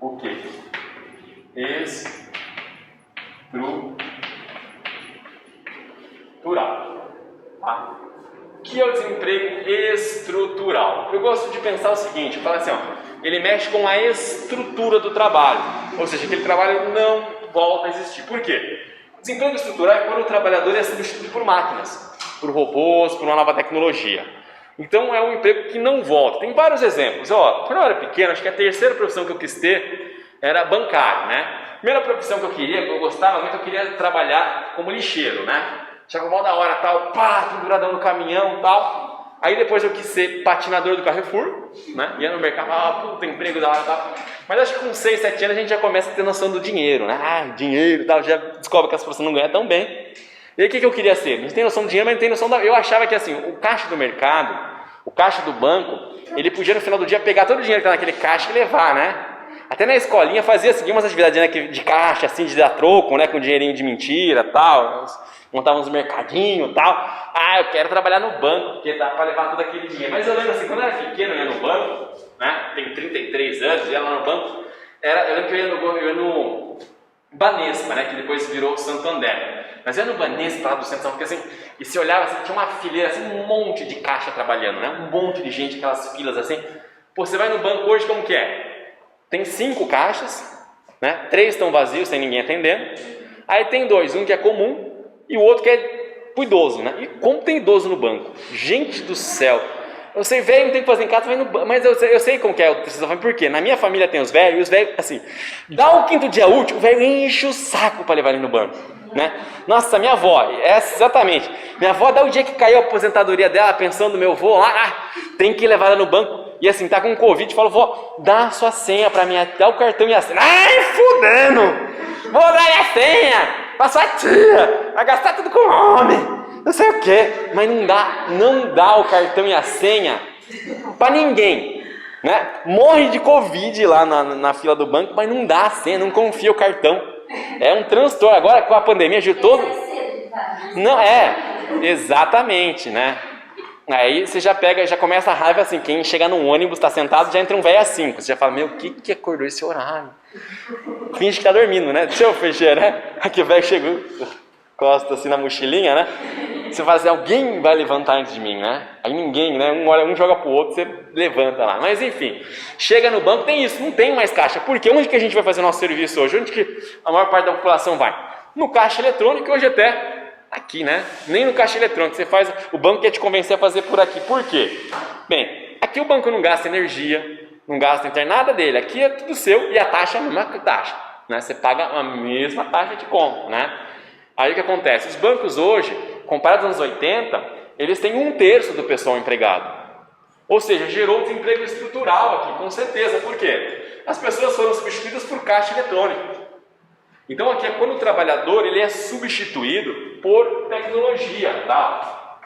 o quê? Estrutural. Tá? O que é o desemprego estrutural? Eu gosto de pensar o seguinte, fala assim, ó, ele mexe com a estrutura do trabalho, ou seja, aquele trabalho não volta a existir. Por quê? O desemprego estrutural é quando o trabalhador é substituído por máquinas, por robôs, por uma nova tecnologia. Então é um emprego que não volta. Tem vários exemplos. Ó, quando eu era pequeno, acho que a terceira profissão que eu quis ter era bancário, né? Primeira profissão que eu gostava muito, eu queria trabalhar como lixeiro, né? Chegava mal da hora, tal, pá, penduradão no caminhão, tal. Aí depois eu quis ser patinador do Carrefour, né? Ia no mercado, puta, emprego da hora, tal. Mas acho que com 6, 7 anos a gente já começa a ter noção do dinheiro, né? Ah, dinheiro, tal, já descobre que as pessoas não ganham tão bem. E aí o que eu queria ser? A gente tem noção do dinheiro, mas não tem noção da... Eu achava que assim, o caixa do mercado, o caixa do banco, ele podia no final do dia pegar todo o dinheiro que está naquele caixa e levar, né? Até na escolinha fazia assim, umas atividades, né, de caixa, assim, de dar troco, né, com dinheirinho de mentira, tal, montava uns mercadinhos e tal. Ah, eu quero trabalhar no banco, porque dá para levar todo aquele dinheiro. Mas eu lembro assim, quando eu era pequeno, eu ia no banco, né, tenho 33 anos, ia lá no banco, eu lembro que eu ia no Banespa, né, que depois virou Santander. Mas eu ia no Banespa, lá do centro, porque assim, e se olhava assim, tinha uma fileira, assim, um monte de caixa trabalhando, né, um monte de gente, aquelas filas assim. Pô, você vai no banco hoje, como que é? Tem 5 caixas, né? 3 estão vazios, sem ninguém atendendo. Aí tem 2, um que é comum e o outro que é pro idoso, né? E como tem idoso no banco? Gente do céu! Eu sei, velho não tem o que fazer em casa, vai no banco. Mas eu sei como que é, vocês estão falando por quê? Na minha família tem os velhos, e os velhos, assim, dá o 5º dia útil, o velho enche o saco para levar ele no banco, né? Nossa, minha avó, exatamente. Minha avó dá o dia que caiu a aposentadoria dela, pensando no meu avô lá, tem que levar ela no banco. E assim, tá com Covid, fala, vó, dá a sua senha pra mim, dá o cartão e a senha. Ai, fudendo! Vou dar a senha pra sua tia, vai gastar tudo com homem, não sei o quê. Mas não dá o cartão e a senha pra ninguém, né? Morre de Covid lá na fila do banco, mas não dá a senha, não confia o cartão. É um transtorno. Agora com a pandemia, de todo... Não, exatamente, né? Aí você já pega, já começa a raiva assim, quem chegar num ônibus, tá sentado, já entra um velho às 5, você já fala, meu, o que acordou esse horário? Finge que tá dormindo, né? Deixa eu fechar, né? Aqui o velho chegou, costa assim na mochilinha, né? Você fala assim, alguém vai levantar antes de mim, né? Aí ninguém, né? Um joga pro outro, você levanta lá. Mas enfim, chega no banco, tem isso, não tem mais caixa. Por quê? Onde que a gente vai fazer nosso serviço hoje? Onde que a maior parte da população vai? No caixa eletrônico, hoje até... Aqui, né? Nem no caixa eletrônico. Você faz, o banco quer te convencer a fazer por aqui. Por quê? Bem, aqui o banco não gasta energia, não gasta internet, nada dele. Aqui é tudo seu e a taxa é a mesma taxa, né? Você paga a mesma taxa de compra, né? Aí o que acontece? Os bancos hoje, comparados aos anos 80, eles têm 1/3 do pessoal empregado. Ou seja, gerou desemprego estrutural aqui, com certeza. Por quê? As pessoas foram substituídas por caixa eletrônico. Então aqui é quando o trabalhador ele é substituído por tecnologia, tá?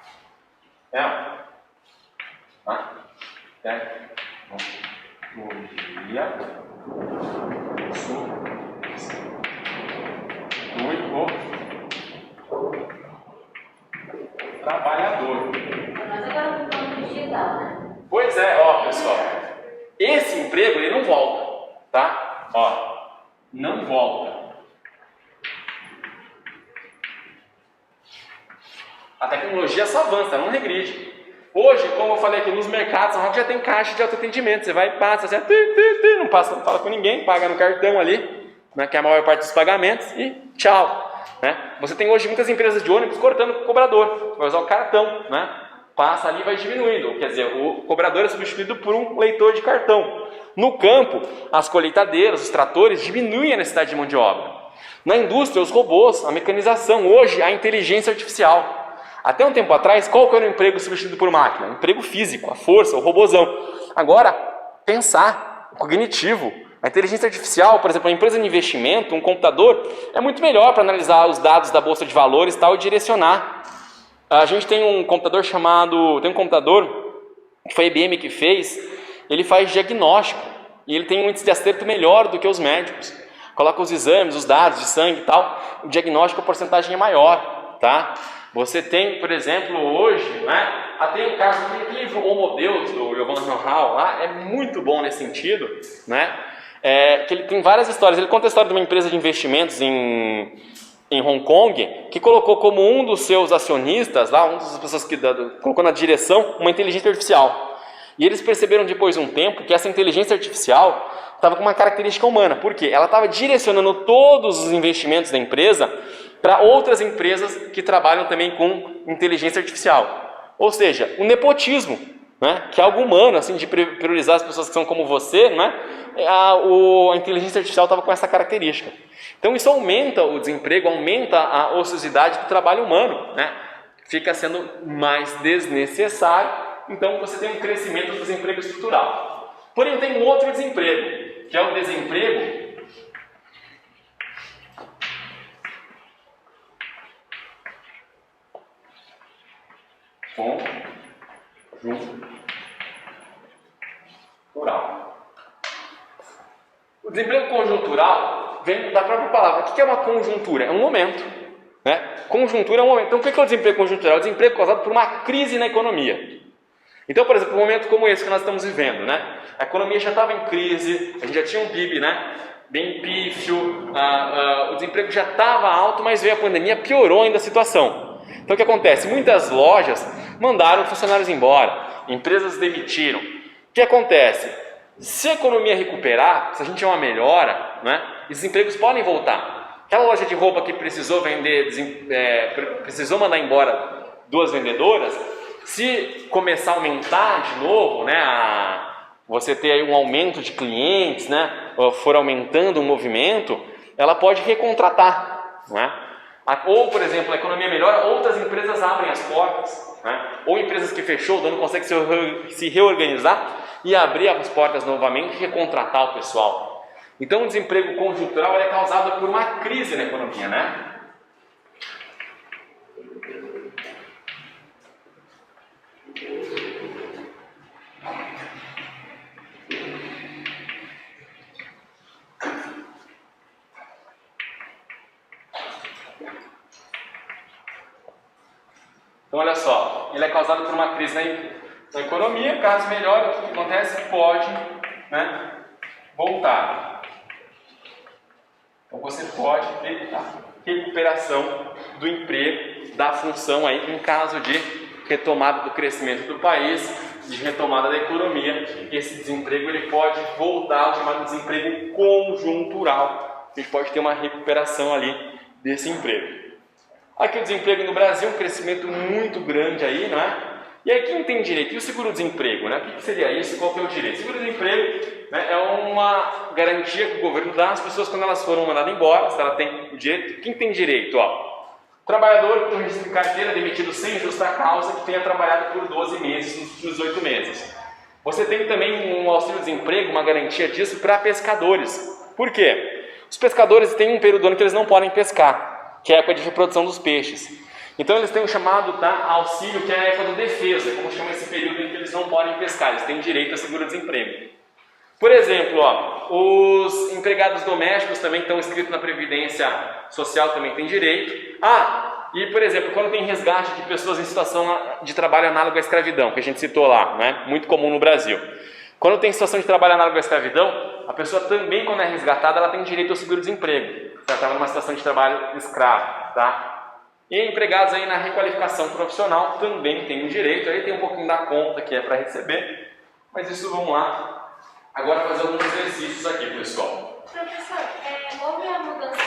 Tecnologia substitui o trabalhador. Mas agora no campo digital, né? Pois é, ó pessoal, esse emprego ele não volta, tá? Ó, não volta. A tecnologia só avança, não regride. Hoje, como eu falei aqui, nos mercados já tem caixa de autoatendimento. Você vai e passa, assim, não passa, não fala com ninguém, paga no cartão ali, né, que é a maior parte dos pagamentos, e tchau. Né? Você tem hoje muitas empresas de ônibus cortando o cobrador. Você vai usar o cartão, né? Passa ali e vai diminuindo. Quer dizer, o cobrador é substituído por um leitor de cartão. No campo, as colheitadeiras, os tratores diminuem a necessidade de mão de obra. Na indústria, os robôs, a mecanização, hoje a inteligência artificial. Até um tempo atrás, qual que era o emprego substituído por máquina? O emprego físico, a força, o robôzão. Agora, pensar, o cognitivo, a inteligência artificial, por exemplo, a empresa de investimento, um computador, é muito melhor para analisar os dados da bolsa de valores e tal, e direcionar. A gente tem um computador que foi a IBM que fez, ele faz diagnóstico, e ele tem um índice de acerto melhor do que os médicos. Coloca os exames, os dados de sangue e tal, o diagnóstico, a porcentagem é maior, tá? Você tem, por exemplo, hoje, né? Tem o caso daquele livro Homo Deus, do Yuval Noah Harari, lá, é muito bom nesse sentido, né? Que ele tem várias histórias. Ele conta a história de uma empresa de investimentos em Hong Kong, que colocou como um dos seus acionistas, lá, uma das pessoas que colocou na direção, uma inteligência artificial. E eles perceberam depois de um tempo que essa inteligência artificial estava com uma característica humana. Por quê? Ela estava direcionando todos os investimentos da empresa para outras empresas que trabalham também com inteligência artificial. Ou seja, o nepotismo. né? Que é algo humano, assim, de priorizar as pessoas que são como você, né? A inteligência artificial estava com essa característica. Então isso aumenta o desemprego, aumenta a ociosidade do trabalho humano, né? Fica sendo mais desnecessário, então você tem um crescimento do desemprego estrutural. Porém tem um outro desemprego, que é o desemprego conjuntural. O desemprego conjuntural vem da própria palavra. O que é uma conjuntura? É um momento, né? Conjuntura é um momento. Então, o que é o desemprego conjuntural? É o desemprego causado por uma crise na economia. Então, por exemplo, um momento como esse que nós estamos vivendo, né? A economia já estava em crise, a gente já tinha um PIB, né? Bem pífio, o desemprego já estava alto, mas veio a pandemia, piorou ainda a situação. Então, o que acontece? Muitas lojas mandaram funcionários embora, empresas demitiram. O que acontece? Se a economia recuperar, se a gente tiver uma melhora, né? Esses empregos podem voltar. Aquela loja de roupa que precisou vender, precisou mandar embora 2 vendedoras, se começar a aumentar de novo, né, você ter aí um aumento de clientes, né, for aumentando o movimento, ela pode recontratar, né? Ou, por exemplo, a economia melhora, outras empresas abrem as portas, né? Ou empresas que fechou, o dono consegue se reorganizar e abrir as portas novamente e recontratar o pessoal. Então, o desemprego conjuntural é causado por uma crise na economia, né? Então, olha só, ele é causado por uma crise na economia. Caso melhore, o que acontece? Pode, né, voltar. Então, você pode ter a recuperação do emprego, da função aí, em caso de retomada do crescimento do país, de retomada da economia. Esse desemprego ele pode voltar ao chamado desemprego conjuntural. A gente pode ter uma recuperação ali desse emprego. Aqui o desemprego no Brasil, um crescimento muito grande aí, não é? E aí quem tem direito? E o seguro-desemprego, né? O que seria isso? Qual que é o direito? Seguro-desemprego, né, é uma garantia que o governo dá às pessoas quando elas foram mandadas embora, se ela tem o direito. Quem tem direito? Trabalhador com registro de carteira demitido sem justa causa que tenha trabalhado por 12 meses nos últimos 8 meses. Você tem também um auxílio-desemprego, uma garantia disso para pescadores. Por quê? Os pescadores têm um período do ano que eles não podem pescar, que é a época de reprodução dos peixes. Então eles têm o chamado auxílio, que é a época de defesa, como chama esse período em que eles não podem pescar, eles têm direito a seguro-desemprego. Por exemplo, os empregados domésticos também estão inscritos na Previdência Social, também têm direito. E por exemplo, quando tem resgate de pessoas em situação de trabalho análogo à escravidão, que a gente citou lá, né? Muito comum no Brasil. Quando tem situação de trabalho análogo à escravidão, a pessoa também, quando é resgatada, ela tem direito ao seguro-desemprego. Ela estava numa situação de trabalho escravo, tá? E empregados aí na requalificação profissional também têm o direito. Aí tem um pouquinho da conta que é para receber, mas isso vamos lá agora fazer alguns exercícios aqui, pessoal. Professor, houve a mudança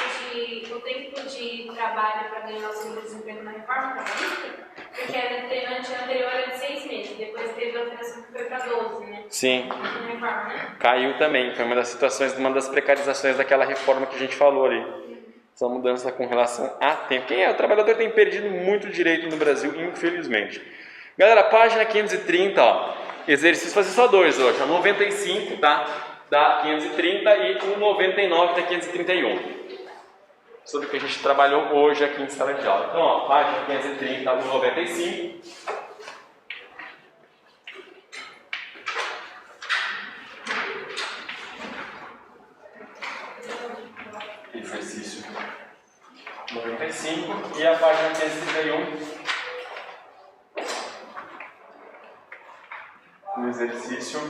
do tempo de trabalho para ganhar o seguro-desemprego na reforma trabalhista? Porque a anterior era de 6 meses, depois teve a alteração que foi para 12, né? Sim. Na reforma, né? Caiu também, foi uma das situações, uma das precarizações daquela reforma que a gente falou ali. Essa mudança com relação a tempo. O trabalhador tem perdido muito direito no Brasil, infelizmente. Galera, página 530, exercício, fazer só 2 hoje, 95, tá? Da 530 e o 99 da 531. Sobre o que a gente trabalhou hoje aqui em sala de aula. Então, página 530, o 95. Exercício 95 e a página 531. No exercício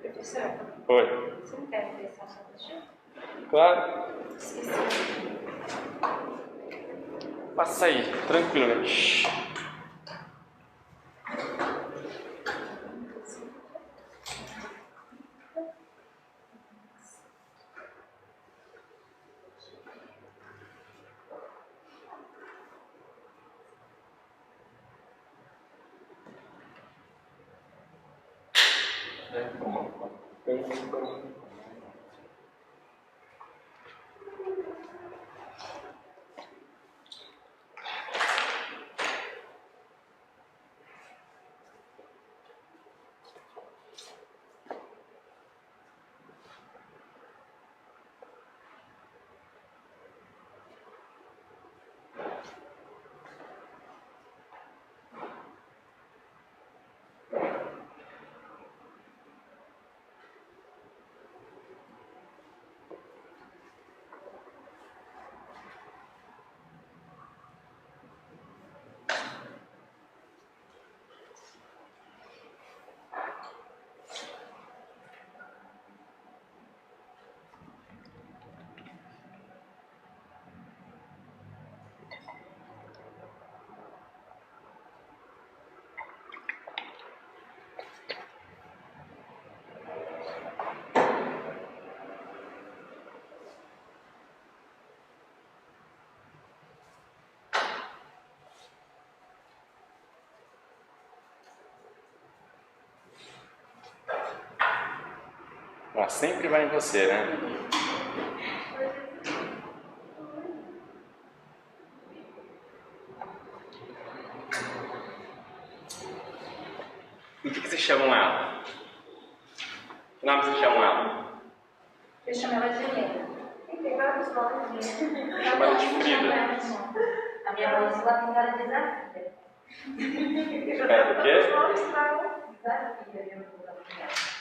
Professor, Oi. você não quer ver essa sala de aula? Claro. Esqueci. Passa aí, tranquilamente. Ela sempre vai em você, né? E o que vocês chamam ela? Que nome vocês chamam ela? Eu chamo ela de Helena. Tem vários nomes. Chama ela de Frida. A minha avó disse que ela tem cara de desafio. É do quê? Os nomes para Desafio, eu vou dar pra ela.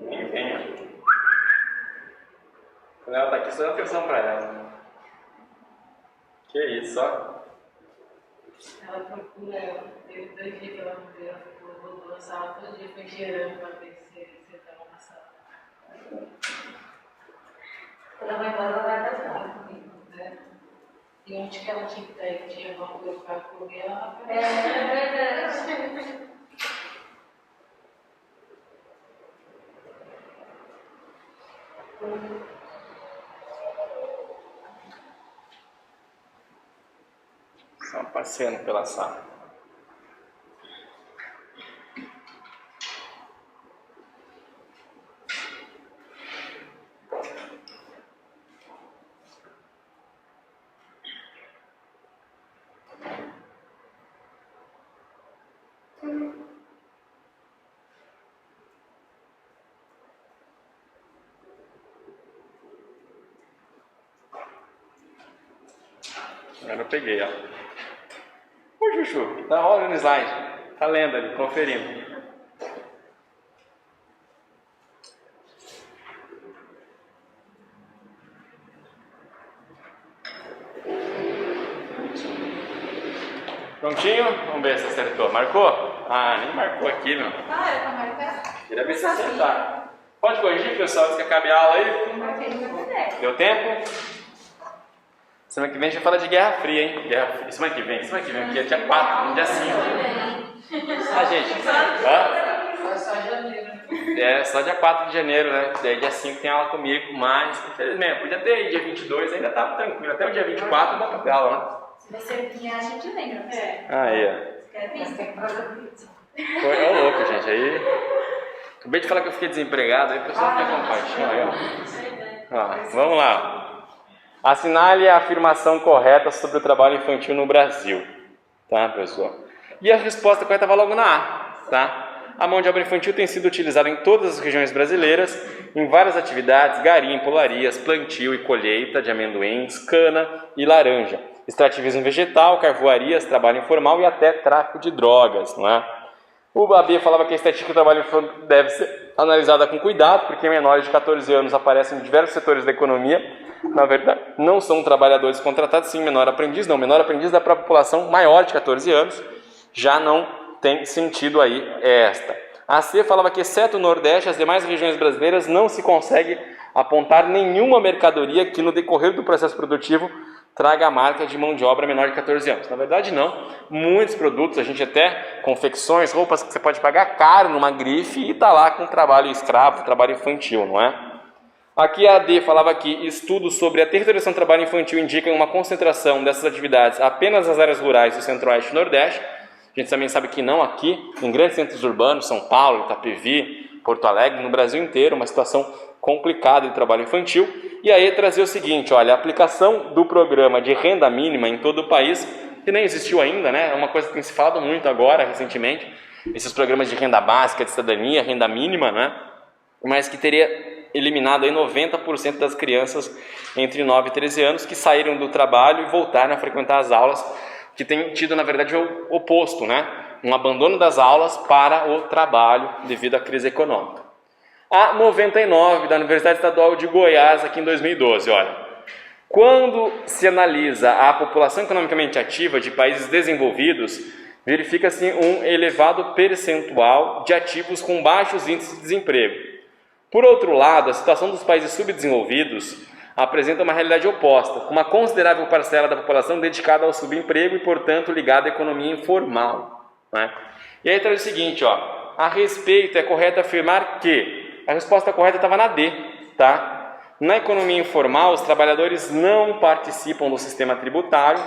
Ninguém. Quando ela tá aqui, só dá atenção pra ela. Que isso, ó. Ela procura, teve 2 dias que ela não veio, ela voltou na sala todo dia, foi cheirando para ver se você estava na sala. Quando ela vai embora, ela vai até a comigo. Né? E onde que ela tinha que estar, que tinha alguma coisa para comer, ela É verdade. Só passeando pela sala. Agora eu peguei, ó. Ô Chuchu, tá rolando o slide. Tá lendo ali, conferindo. Prontinho? Vamos ver se acertou. Marcou? Ah, nem marcou aqui, meu. Ah, é para marcar? Queria ver se acertar. Pode corrigir, pessoal, antes que acabe a aula aí? Marquei no meu ideia. Deu tempo? Semana que vem a gente fala de Guerra Fria, hein? Guerra Fria. Semana que vem, porque é dia 4, no dia 5. Ah, gente. Hã? Só janeiro. É, só dia 4 de janeiro, né? Daí dia 5 tem aula comigo, mas infelizmente, podia ter aí dia 22, ainda tava tranquilo. Até o dia 24 dá pra ter aula, né? Se você vir, a gente lembra. É. Aí, ó. Você quer pizza? Foi ó, louco, gente. Aí. Acabei de falar que eu fiquei desempregado, aí o pessoal fica com paixão aí, ó. Vamos lá. Assinale a afirmação correta sobre o trabalho infantil no Brasil. Tá, pessoal? E a resposta correta vai logo na A, tá? A mão de obra infantil tem sido utilizada em todas as regiões brasileiras, em várias atividades, garimpo, olarias, plantio e colheita de amendoins, cana e laranja, extrativismo vegetal, carvoarias, trabalho informal e até tráfico de drogas, não é? O AB falava que a estatística do trabalho infantil deve ser analisada com cuidado, porque menores de 14 anos aparecem em diversos setores da economia. Na verdade, não são trabalhadores contratados, sim, menor aprendiz dá para a população maior de 14 anos, já não tem sentido aí esta. A C falava que, exceto o Nordeste, as demais regiões brasileiras não se consegue apontar nenhuma mercadoria que no decorrer do processo produtivo traga a marca de mão de obra menor de 14 anos. Na verdade, não. Muitos produtos, a gente até, confecções, roupas que você pode pagar caro numa grife e está lá com trabalho escravo, trabalho infantil, não é? Aqui a AD falava que estudos sobre a territorialização do trabalho infantil indicam uma concentração dessas atividades apenas nas áreas rurais do Centro-Oeste e Nordeste. A gente também sabe que não aqui, em grandes centros urbanos, São Paulo, Itapevi, Porto Alegre, no Brasil inteiro, uma situação complicada de trabalho infantil. E aí trazia o seguinte, olha, a aplicação do programa de renda mínima em todo o país, que nem existiu ainda, né? É uma coisa que tem se falado muito agora, recentemente, esses programas de renda básica, de cidadania, renda mínima, né? Mas que teria eliminado aí 90% das crianças entre 9 e 13 anos que saíram do trabalho e voltaram a frequentar as aulas, que tem tido, na verdade, o oposto, né? Um abandono das aulas para o trabalho devido à crise econômica. A 99 da Universidade Estadual de Goiás, aqui em 2012, olha. Quando se analisa a população economicamente ativa de países desenvolvidos, verifica-se um elevado percentual de ativos com baixos índices de desemprego. Por outro lado, a situação dos países subdesenvolvidos apresenta uma realidade oposta, com uma considerável parcela da população dedicada ao subemprego e, portanto, ligada à economia informal, né? E aí traz o seguinte, ó, a respeito é correto afirmar que a resposta correta estava na D, tá? Na economia informal, os trabalhadores não participam do sistema tributário,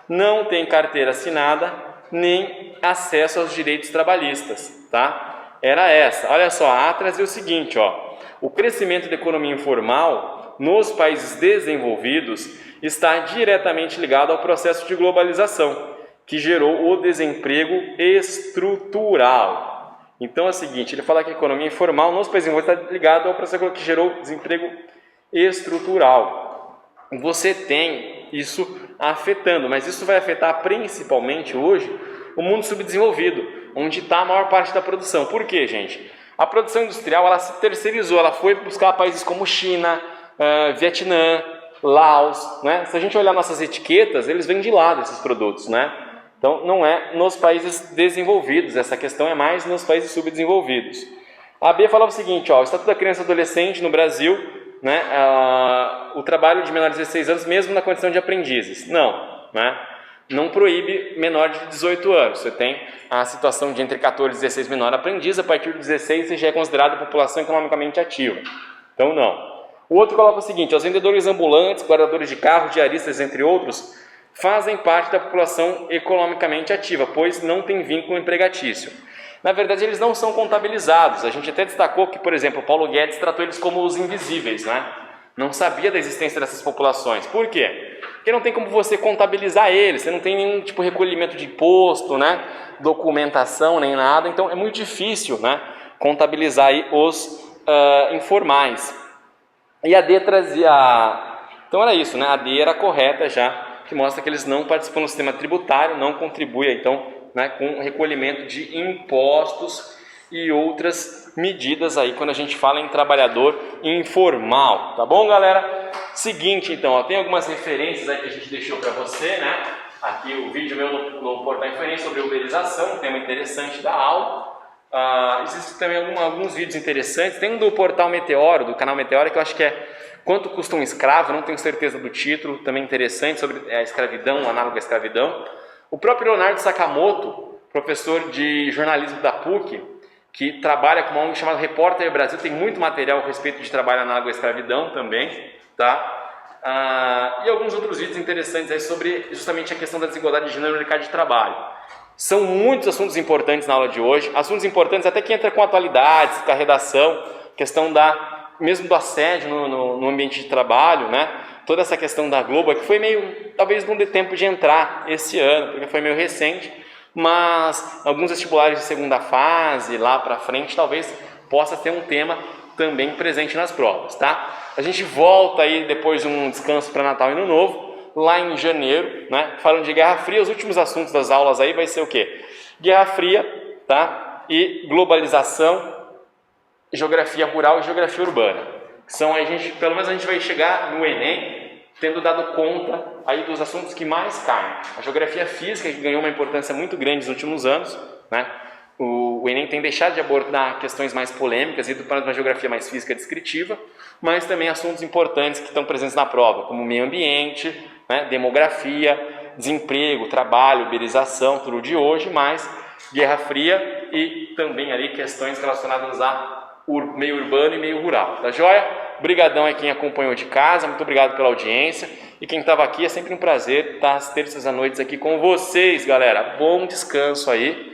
não têm carteira assinada, nem acesso aos direitos trabalhistas, tá? Era essa. Olha só, a A trazia o seguinte, ó, o crescimento da economia informal nos países desenvolvidos está diretamente ligado ao processo de globalização, que gerou o desemprego estrutural. Então é o seguinte, ele fala que a economia informal nos países desenvolvidos está ligado ao processo que gerou desemprego estrutural. Você tem isso afetando, mas isso vai afetar principalmente hoje o mundo subdesenvolvido, onde está a maior parte da produção. Por quê, gente? A produção industrial ela se terceirizou, ela foi buscar países como China, Vietnã, Laos, né? Se a gente olhar nossas etiquetas, eles vêm de lá desses produtos, né? Então não é nos países desenvolvidos, essa questão é mais nos países subdesenvolvidos. A B falava o seguinte, ó, o Estatuto da Criança e Adolescente no Brasil, né? O trabalho de menores de 16 anos, mesmo na condição de aprendizes, não, né? Não proíbe menor de 18 anos. Você tem a situação de entre 14 e 16 menor aprendiz, a partir de 16 você já é considerado população economicamente ativa. Então não. O outro coloca o seguinte, os vendedores ambulantes, guardadores de carro, diaristas, entre outros, fazem parte da população economicamente ativa, pois não tem vínculo empregatício. Na verdade, eles não são contabilizados. A gente até destacou que, por exemplo, o Paulo Guedes tratou eles como os invisíveis, né? Não sabia da existência dessas populações. Por quê? Porque não tem como você contabilizar eles, você não tem nenhum tipo de recolhimento de imposto, né? Documentação, nem nada. Então, é muito difícil, né? Contabilizar aí os informais. E a D trazia... Então, era isso, né? A D era correta já, que mostra que eles não participam do sistema tributário, não contribuem, então, né, com o recolhimento de impostos e outras medidas aí quando a gente fala em trabalhador informal, tá bom, galera? Seguinte, então, ó, tem algumas referências aí que a gente deixou para você, né? Aqui o vídeo meu no portal Inferência sobre uberização, um tema interessante da aula. Existem também alguns vídeos interessantes. Tem um do portal Meteoro, do canal Meteoro, que eu acho que é Quanto Custa um Escravo, não tenho certeza do título, também interessante, sobre a escravidão, análogo à escravidão. O próprio Leonardo Sakamoto, professor de jornalismo da PUC, que trabalha com uma ONG chamada Repórter Brasil, tem muito material a respeito de trabalho análogo à escravidão também, tá? E alguns outros vídeos interessantes aí sobre justamente a questão da desigualdade de gênero no mercado de trabalho. São muitos assuntos importantes na aula de hoje, assuntos importantes até que entra com atualidades, com a redação, questão mesmo do assédio no ambiente de trabalho, né? Toda essa questão da Globo, que foi meio, talvez não dê tempo de entrar esse ano, porque foi meio recente, mas alguns vestibulares de segunda fase, lá para frente, talvez possa ter um tema também presente nas provas, tá? A gente volta aí depois de um descanso para Natal e Ano Novo, lá em janeiro, né? Falando de Guerra Fria, os últimos assuntos das aulas aí vai ser o quê? Guerra Fria, tá? E globalização, geografia rural e geografia urbana. São aí, pelo menos a gente vai chegar no Enem tendo dado conta aí dos assuntos que mais caem. A geografia física, que ganhou uma importância muito grande nos últimos anos, né? O Enem tem deixado de abordar questões mais polêmicas e ido para uma geografia mais física descritiva, mas também assuntos importantes que estão presentes na prova, como meio ambiente, né? Demografia, desemprego, trabalho, uberização, tudo de hoje, mas Guerra Fria e também ali questões relacionadas a meio urbano e meio rural, tá joia? Obrigadão a quem acompanhou de casa, muito obrigado pela audiência. E quem estava aqui, é sempre um prazer estar às terças à noite aqui com vocês, galera. Bom descanso aí.